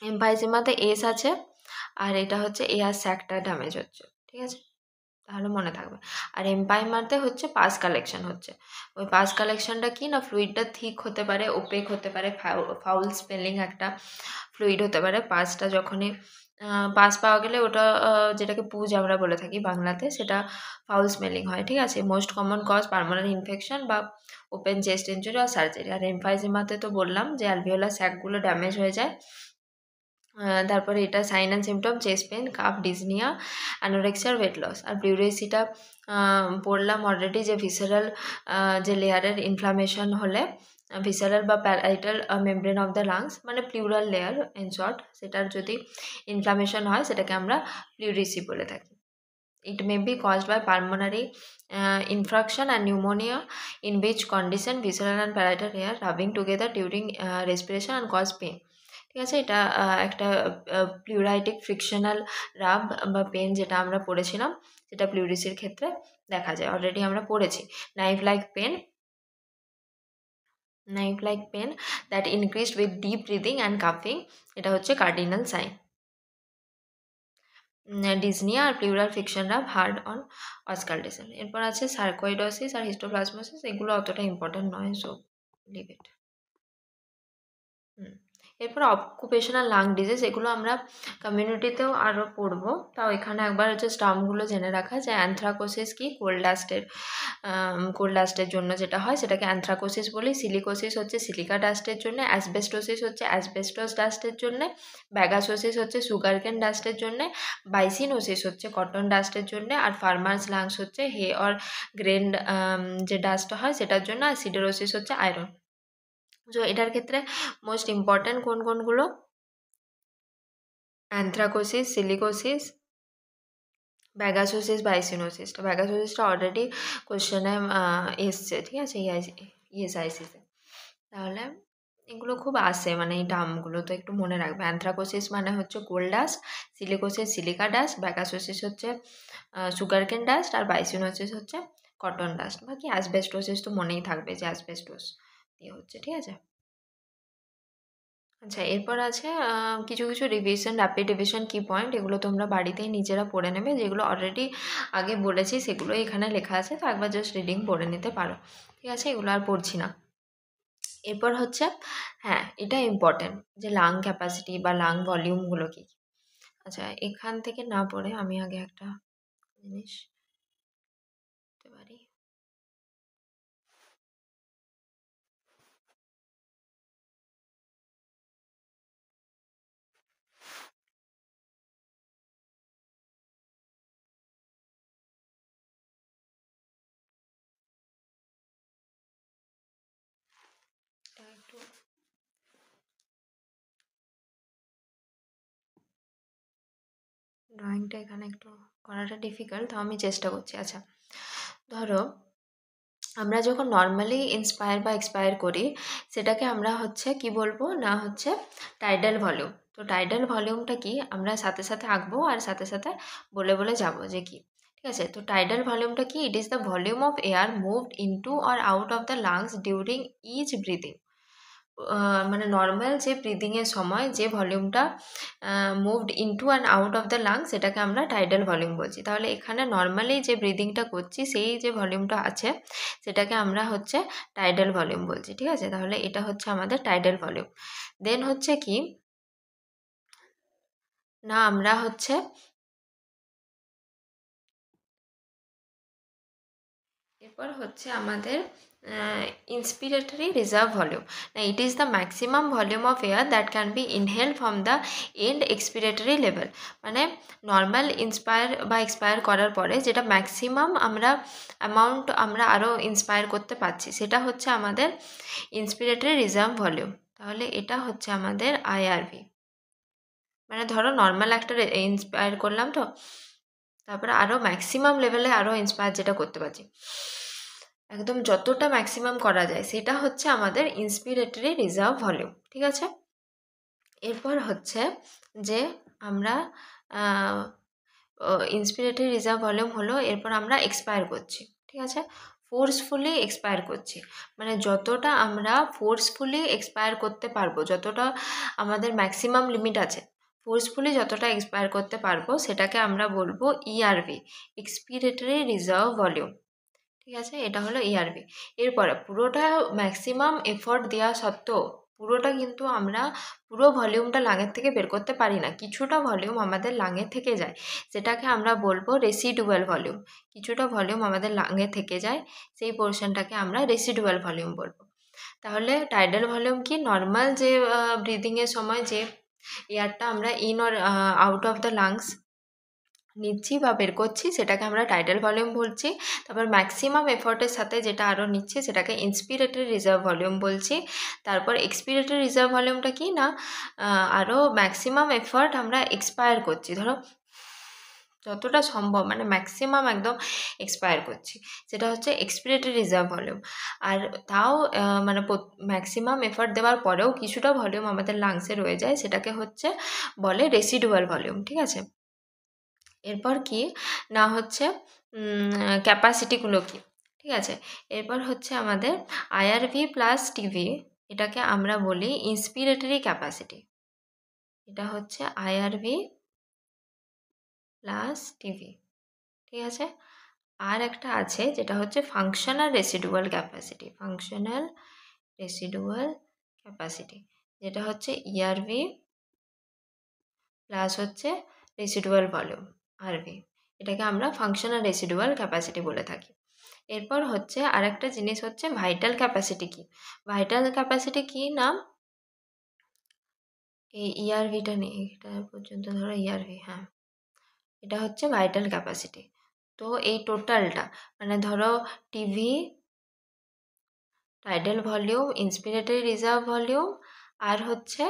[SPEAKER 1] এমফাইজিমাতে এস আছে আর এটা হচ্ছে এয়ার স্যাকটা ড্যামেজ হচ্ছে, ঠিক আছে, তাহলে মনে থাকবে। আর এম্পাইমাতে হচ্ছে পাস কালেকশন হচ্ছে, ওই পাস কালেকশনটা কি না, ফ্লুইডটা থিক হতে পারে, ওপেক হতে পারে, ফাউল স্মেলিং একটা ফ্লুইড হতে পারে। পাসটা যখনই পাস পাওয়া গেলে ওটা যেটাকে পুজ আমরা বলে থাকি বাংলাতে, সেটা ফাউল স্মেলিং হয়, ঠিক আছে। Most common cause pulmonary infection বা ওপেন চেস্ট ইনজুরি আর সার্জারি। আর এমফাইজিমাতে তো বললাম যে অ্যালভিওলার স্যাকগুলো ড্যামেজ হয়ে যায়, তারপরে এটা sign and symptom chest pain, cough, dyspnoea, anorexia, weight loss. আর প্লিউরেসিটা পড়লাম অলরেডি, যে ভিসেরাল যে লেয়ারের ইনফ্লামেশন হলে ভিসেরাল বা parietal membrane of the lungs, মানে প্লিউরাল লেয়ার ইন শর্ট, সেটার যদি ইনফ্লামেশন হয় সেটাকে আমরা প্লিউরিসি বলে থাকি। It may be caused by pulmonary infection and pneumonia, in which condition visceral and parietal hair rubbing together during respiration and cause pain. ঠিক আছে, এটা একটা প্লিউরাইটিক ফ্রিকশনাল রাব বা পেন যেটা আমরা পড়েছিলাম, সেটা প্লিউরিসির ক্ষেত্রে দেখা যায়, অলরেডি আমরা পড়েছি। Knife like pain that increased with deep breathing and কাফিং, এটা হচ্ছে কার্ডিনাল সাইন। ডিসনিয়া আর pleural friction rub heard on auscultation. এরপর আছে সার্কোইডোসিস আর হিস্টোপ্লাজমোসিস, এগুলো অতটা ইম্পর্টেন্ট নয়, সো লিভ ইট। এরপর অকুপেশনাল লাং ডিজিজ, এগুলো আমরা কমিউনিটিতেও আরও পড়বো, তাও এখানে একবার হচ্ছে টার্মগুলো জেনে রাখা যে অ্যানথ্রাকোসিস কি, কোল্ড ডাস্টের জন্য যেটা হয় সেটাকে অ্যানথ্রাকোসিস বলি। সিলিকোসিস হচ্ছে সিলিকা ডাস্টের জন্য, অ্যাসবেস্টোসিস হচ্ছে অ্যাসবেস্টস ডাস্টের জন্য, ব্যাগাসোসিস হচ্ছে সুগারকেন ডাস্টের জন্য, বাইসিনোসিস হচ্ছে কটন ডাস্টের জন্য, আর ফার্মার্স লাংস হচ্ছে হে অর গ্রেন যে ডাস্ট হয় সেটার জন্য, আর সিডেরোসিস হচ্ছে আয়রন। তো এটার ক্ষেত্রে মোস্ট ইম্পর্ট্যান্ট কোনগুলো? অ্যানথ্রাকোসিস, সিলিকোসিস, ব্যাগাসোসিস, বাইসিনোসিসটা। ব্যাগাসোসিসটা অলরেডি কোশ্চেনে এসছে, ঠিক আছে, ইএসআইসিতে। তাহলে এগুলো খুব আসে, মানে এই টার্মগুলো তো একটু মনে রাখবে। অ্যানথ্রাকোসিস মানে হচ্ছে cold dust, silicosis silica dust, bagassosis হচ্ছে সুগারকেন ডাস্ট, আর বাইসিনোসিস হচ্ছে কটন ডাস্ট। বাকি অ্যাসবেস্টোসিস তো মনেই থাকবে যে অ্যাসবেস্টোস দিয়ে হচ্ছে, ঠিক আছে। আচ্ছা, এরপর আছে কিছু র্যাপিড রিভিশন কি পয়েন্ট, এগুলো তোমরা বাড়িতেই নিজেরা পড়ে নেবে, যেগুলো অলরেডি আগে বলেছি সেগুলো এখানে লেখা আছে, তো একবার জাস্ট রিডিং পড়ে নিতে পারো, ঠিক আছে, এগুলো আর পড়ছি না। এরপর হচ্ছে, হ্যাঁ এটা ইম্পর্টেন্ট, যে লাং ক্যাপাসিটি বা লাং ভলিউমগুলো কী। আচ্ছা, এখান থেকে না পড়ে আমি আগে একটা জিনিস করতে পারি। একটু ড্রয়িংটা এখানে একটু করাটা ডিফিকাল্ট, তো আমি চেষ্টা করছি। আচ্ছা, ধরো আমরা যখন নর্মালি ইন্সপায়ার বা এক্সপায়ার করি, সেটাকে আমরা হচ্ছে কি বলবো না, হচ্ছে টাইডাল ভলিউম। তো টাইডাল ভলিউমটা কি আমরা সাথে সাথে আঁকবো আর সাথে সাথে বলে বলে যাবো যে কি, ঠিক আছে। তো টাইডাল ভলিউমটা কি? It is the volume of air moved into or out of the lungs during each breathing. মানে নর্মাল যে ব্রিদিংয়ের সময় যে ভলিউমটা moved into and out of the lungs, সেটাকে আমরা টাইডাল ভলিউম বলছি। তাহলে এখানে নর্মালি যে ব্রিদিংটা করছি সেই যে ভলিউমটা আছে সেটাকে আমরা হচ্ছে টাইডাল ভলিউম বলছি, ঠিক আছে। তাহলে এটা হচ্ছে আমাদের টাইডাল ভলিউম। দেন হচ্ছে কি না, আমরা হচ্ছে এরপর হচ্ছে আমাদের ইন্সপিরেটরি রিজার্ভ ভলিউম। না, ইট is the maximum volume of air that can be inhale from the end expiratory level. মানে নর্মাল ইন্সপায়ার বা এক্সপায়ার করার পরে যেটা ম্যাক্সিমাম অ্যামাউন্ট আমরা আরও ইন্সপায়ার করতে পারছি, সেটা হচ্ছে আমাদের ইন্সপিরেটরি রিজার্ভ ভলিউম। তাহলে এটা হচ্ছে আমাদের আইআরভি। মানে ধরো নর্মাল একটা ইন্সপায়ার করলাম, তো তারপরে আরও ম্যাক্সিমাম লেভেলে আরও ইন্সপায়ার যেটা করতে পারছি, একদম যতটা ম্যাক্সিমাম করা যায়, সেটা হচ্ছে আমাদের ইন্সপিরেটরি রিজার্ভ ভলিউম, ঠিক আছে। এরপর হচ্ছে যে আমরা ইন্সপিরেটরি রিজার্ভ ভলিউম হলো, এরপর আমরা এক্সপায়ার করছি, ঠিক আছে, ফোর্সফুলি এক্সপায়ার করছি। মানে যতটা আমরা ফোর্সফুলি এক্সপায়ার করতে পারবো, যতটা আমাদের ম্যাক্সিমাম লিমিট আছে, ফোর্সফুলি যতটা এক্সপায়ার করতে পারবো সেটাকে আমরা বলবো ইআরভি, এক্সপিরেটরি রিজার্ভ ভলিউম, ঠিক আছে। এটা হলো ইআরভি। এরপরে পুরোটা ম্যাক্সিমাম এফর্ট দেওয়া সত্ত্বেও পুরোটা কিন্তু আমরা পুরো ভলিউমটা লাঙের থেকে বের করতে পারি না, কিছুটা ভলিউম আমাদের লাঙে থেকে যায়, সেটাকে আমরা বলবো রেসিডুয়াল ভলিউম। কিছুটা ভলিউম আমাদের লাঙে থেকে যায়, সেই পোর্শনটাকে আমরা রেসিডুয়াল ভলিউম বলবো। তাহলে টাইডাল ভলিউম কি? নর্মাল যে ব্রিদিংয়ের সময় যে এয়ারটা আমরা in or out of the lungs নিচ্ছি বা বের করছি সেটাকে আমরা টাইডাল ভলিউম বলছি। তারপর ম্যাক্সিমাম এফর্টের সাথে যেটা আরও নিচ্ছি সেটাকে ইন্সপিরেটরি রিজার্ভ ভলিউম বলছি। তারপর এক্সপিরেটরি রিজার্ভ ভলিউমটা কি না, আরও ম্যাক্সিমাম এফর্ট আমরা এক্সপায়ার করছি, ধরো যতটা সম্ভব মানে ম্যাক্সিমাম একদম এক্সপায়ার করছি, সেটা হচ্ছে এক্সপিরেটরি রিজার্ভ ভলিউম। আর তাও মানে ম্যাক্সিমাম এফর্ট দেওয়ার পরেও কিছুটা ভলিউম আমাদের লাংসে রয়ে যায়, সেটাকে হচ্ছে বলে রেসিডুয়াল ভলিউম, ঠিক আছে। এরপর কি না হচ্ছে ক্যাপাসিটিগুলো কি, ঠিক আছে। এরপর হচ্ছে আমাদের আইআরভি প্লাস টিভি, এটাকে আমরা বলি ইন্সপিরেটরি ক্যাপাসিটি। এটা হচ্ছে আইআরভি প্লাস টিভি, ঠিক আছে। আর একটা আছে যেটা হচ্ছে functional residual capacity, functional residual capacity, যেটা হচ্ছে ইআরভি প্লাস হচ্ছে রেসিডুয়াল ভলিউম আরভি, এটাকে আমরা ফাংশনাল রেসিডুয়াল ক্যাপাসিটি বলে থাকি। এরপর হচ্ছে আরেকটা জিনিস হচ্ছে ভাইটাল ক্যাপাসিটি কি। ভাইটাল ক্যাপাসিটি কি না, এই ইআরভিটা নেই, এটা পর্যন্ত ধরো ইআরভি, হ্যাঁ এটা হচ্ছে ভাইটাল ক্যাপাসিটি। তো এই টোটালটা মানে ধরো TV, tidal volume, inspiratory reserve volume আর হচ্ছে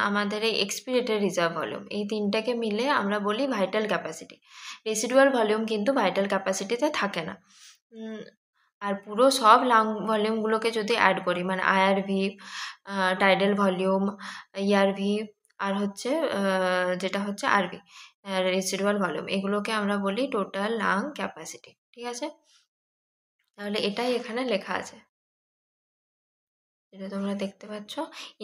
[SPEAKER 1] আমাদের এই এক্সপিরেটরি রিজার্ভ ভলিউম, এই তিনটাকে মিলে আমরা বলি ভাইটাল ক্যাপাসিটি। রেসিডুয়াল ভলিউম কিন্তু ভাইটাল ক্যাপাসিটিতে থাকে না। আর পুরো সব লাং ভলিউমগুলোকে যদি অ্যাড করি মানে আইআরভি, টাইডাল ভলিউম, ইআরভি আর হচ্ছে যেটা হচ্ছে আরভি রেসিডুয়াল ভলিউম, এগুলোকে আমরা বলি টোটাল লাং ক্যাপাসিটি, ঠিক আছে। তাহলে এটাই এখানে লেখা আছে, যেটা তোমরা দেখতে পাচ্ছ।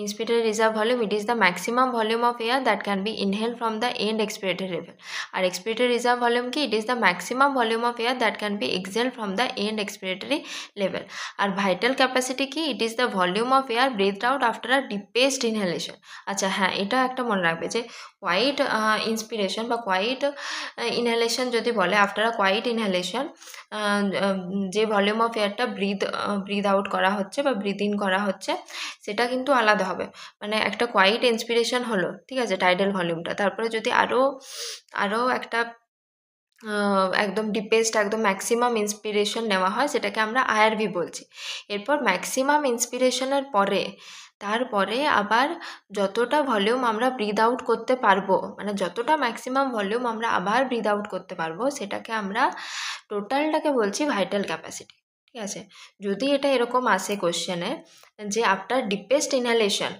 [SPEAKER 1] Inspiratory reserve volume, it is the maximum volume of air that can be inhale from the end expiratory level. আর এক্সপিরেটরি রিজার্ভ ভলিউম কি, it is the maximum volume of air that can be exhale from the end expiratory level. আর vital capacity কি, it is the volume of air breathed out after a deepest inhalation. আচ্ছা হ্যাঁ, এটা একটা মনে রাখবে যে কোয়াইট ইন্সপিরেশন বা কোয়াইট ইনহেলেশন যদি বলে, আফটার আ কোয়াইট ইনহেলেশন যে ভলিউম অফ এয়ারটা ব্রিথ আউট করা হচ্ছে বা ব্রিথ ইন করা হচ্ছে সেটা কিন্তু আলাদা হবে। মানে একটা কোয়াইট ইন্সপিরেশন হলো, ঠিক আছে, টাইডাল ভলিউমটা, তারপরে যদি আরও একটা একদম ডিপেস্ট একদম ম্যাক্সিমাম ইন্সপিরেশন নেওয়া হয়, সেটাকে আমরা আইআরভি বলছি। এরপর ম্যাক্সিমাম ইন্সপিরেশনের তারপরে আবার যতটা ভলিউম আমরা ব্রিথ আউট করতে পারবো, মানে যতটা ম্যাক্সিমাম ভলিউম আমরা আবার ব্রিথ আউট করতে পারবো, সেটাকে আমরা টোটালটাকে বলছি ভাইটাল ক্যাপাসিটি, ঠিক আছে। যদি এটা এরকম আসে কোশ্চেনে যে after deepest inhalation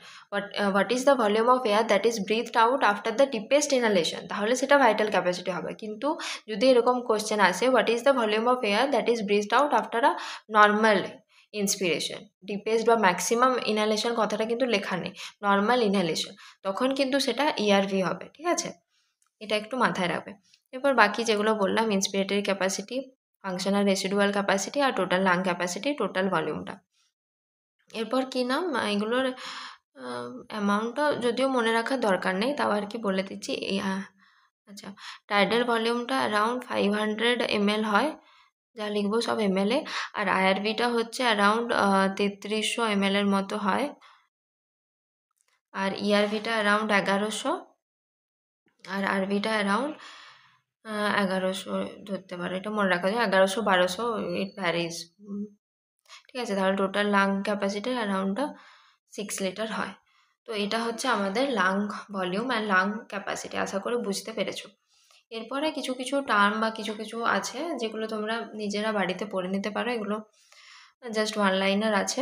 [SPEAKER 1] what is the volume of air that is breathed out after the deepest inhalation, তাহলে সেটা ভাইটাল ক্যাপাসিটি হবে। কিন্তু যদি এরকম কোশ্চেন আসে what is the volume of air that is breathed out after a normal inspiration, deepest বা maximum inhalation কথাটা কিন্তু লেখা নেই, নর্মাল ইনহেলেশন, তখন কিন্তু সেটা ইআরভি হবে, ঠিক আছে। এটা একটু মাথায় রাখবে। এরপর বাকি যেগুলো বললাম, ইন্সপিরেটরি ক্যাপাসিটি, ফাংশনাল রেসিডুয়াল ক্যাপাসিটি আর টোটাল লাং ক্যাপাসিটি, টোটাল ভলিউমটা। এরপর কি নাম, এগুলোর অ্যামাউন্টটা যদিও মনে রাখার দরকার নেই, তাও আর কি বলে দিচ্ছি। আচ্ছা, টাইডাল ভলিউমটা অ্যারাউন্ড 500 ml হয়, যা লিখবো সব ml-এ। আর আইআরভিটা হচ্ছে অ্যারাউন্ড 3300 ml-এর মতো হয়। আর ইআরভিটা অ্যারাউন্ড 1100, আর আরভিটা অ্যারাউন্ড 1100 ধরতে পারো, এটা মনে রাখা যায়, 1100-1200, ইট ভ্যারিজ, ঠিক আছে। তাহলে total lung capacity around 6 litre হয়। তো এটা হচ্ছে আমাদের lung volume and lung capacity, আশা করে বুঝতে পেরেছো। এরপরে কিছু কিছু টার্ম বা কিছু কিছু আছে যেগুলো তোমরা নিজেরা বাড়িতে পড়ে নিতে পারো, এগুলো জাস্ট ওয়ান লাইনার আছে,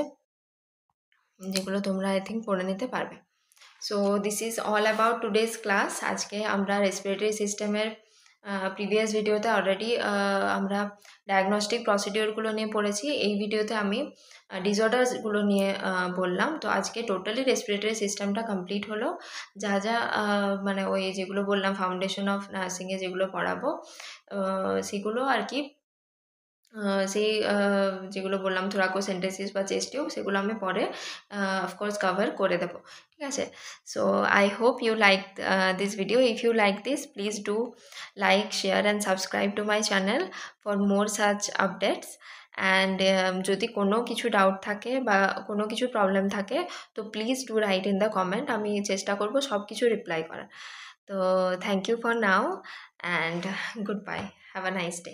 [SPEAKER 1] যেগুলো তোমরা আই থিঙ্ক পড়ে নিতে পারবে। So this is all about today's class. আজকে আমরা রেসপিরেটরি সিস্টেমের প্রিভিয়াস ভিডিওতে অলরেডি আমরা ডায়াগনস্টিক প্রসিডিওরগুলো নিয়ে পড়েছি, এই ভিডিওতে আমি ডিসঅর্ডার্সগুলো নিয়ে বললাম। তো আজকে টোটালি রেসপিরেটরি সিস্টেমটা কমপ্লিট হলো। যা যা মানে ওই যেগুলো বললাম ফাউন্ডেশন অফ নার্সিংয়ে যেগুলো পড়াবো সেগুলো আর কি, সেই যেগুলো বললাম থোরাকোসেন্টেসিস বা চেস্ট টিউব, সেগুলো আমি পরে অফকোর্স কভার করে দেবো, ঠিক আছে। So I hope you like this video. If you like this, please do like, share and subscribe to my channel for more such updates. And যদি কোনো কিছু ডাউট থাকে বা কোনো কিছু প্রবলেম থাকে তো please do write in the comment, আমি চেষ্টা করব সব কিছু রিপ্লাই করার। তো thank you for now and goodbye, have a nice day.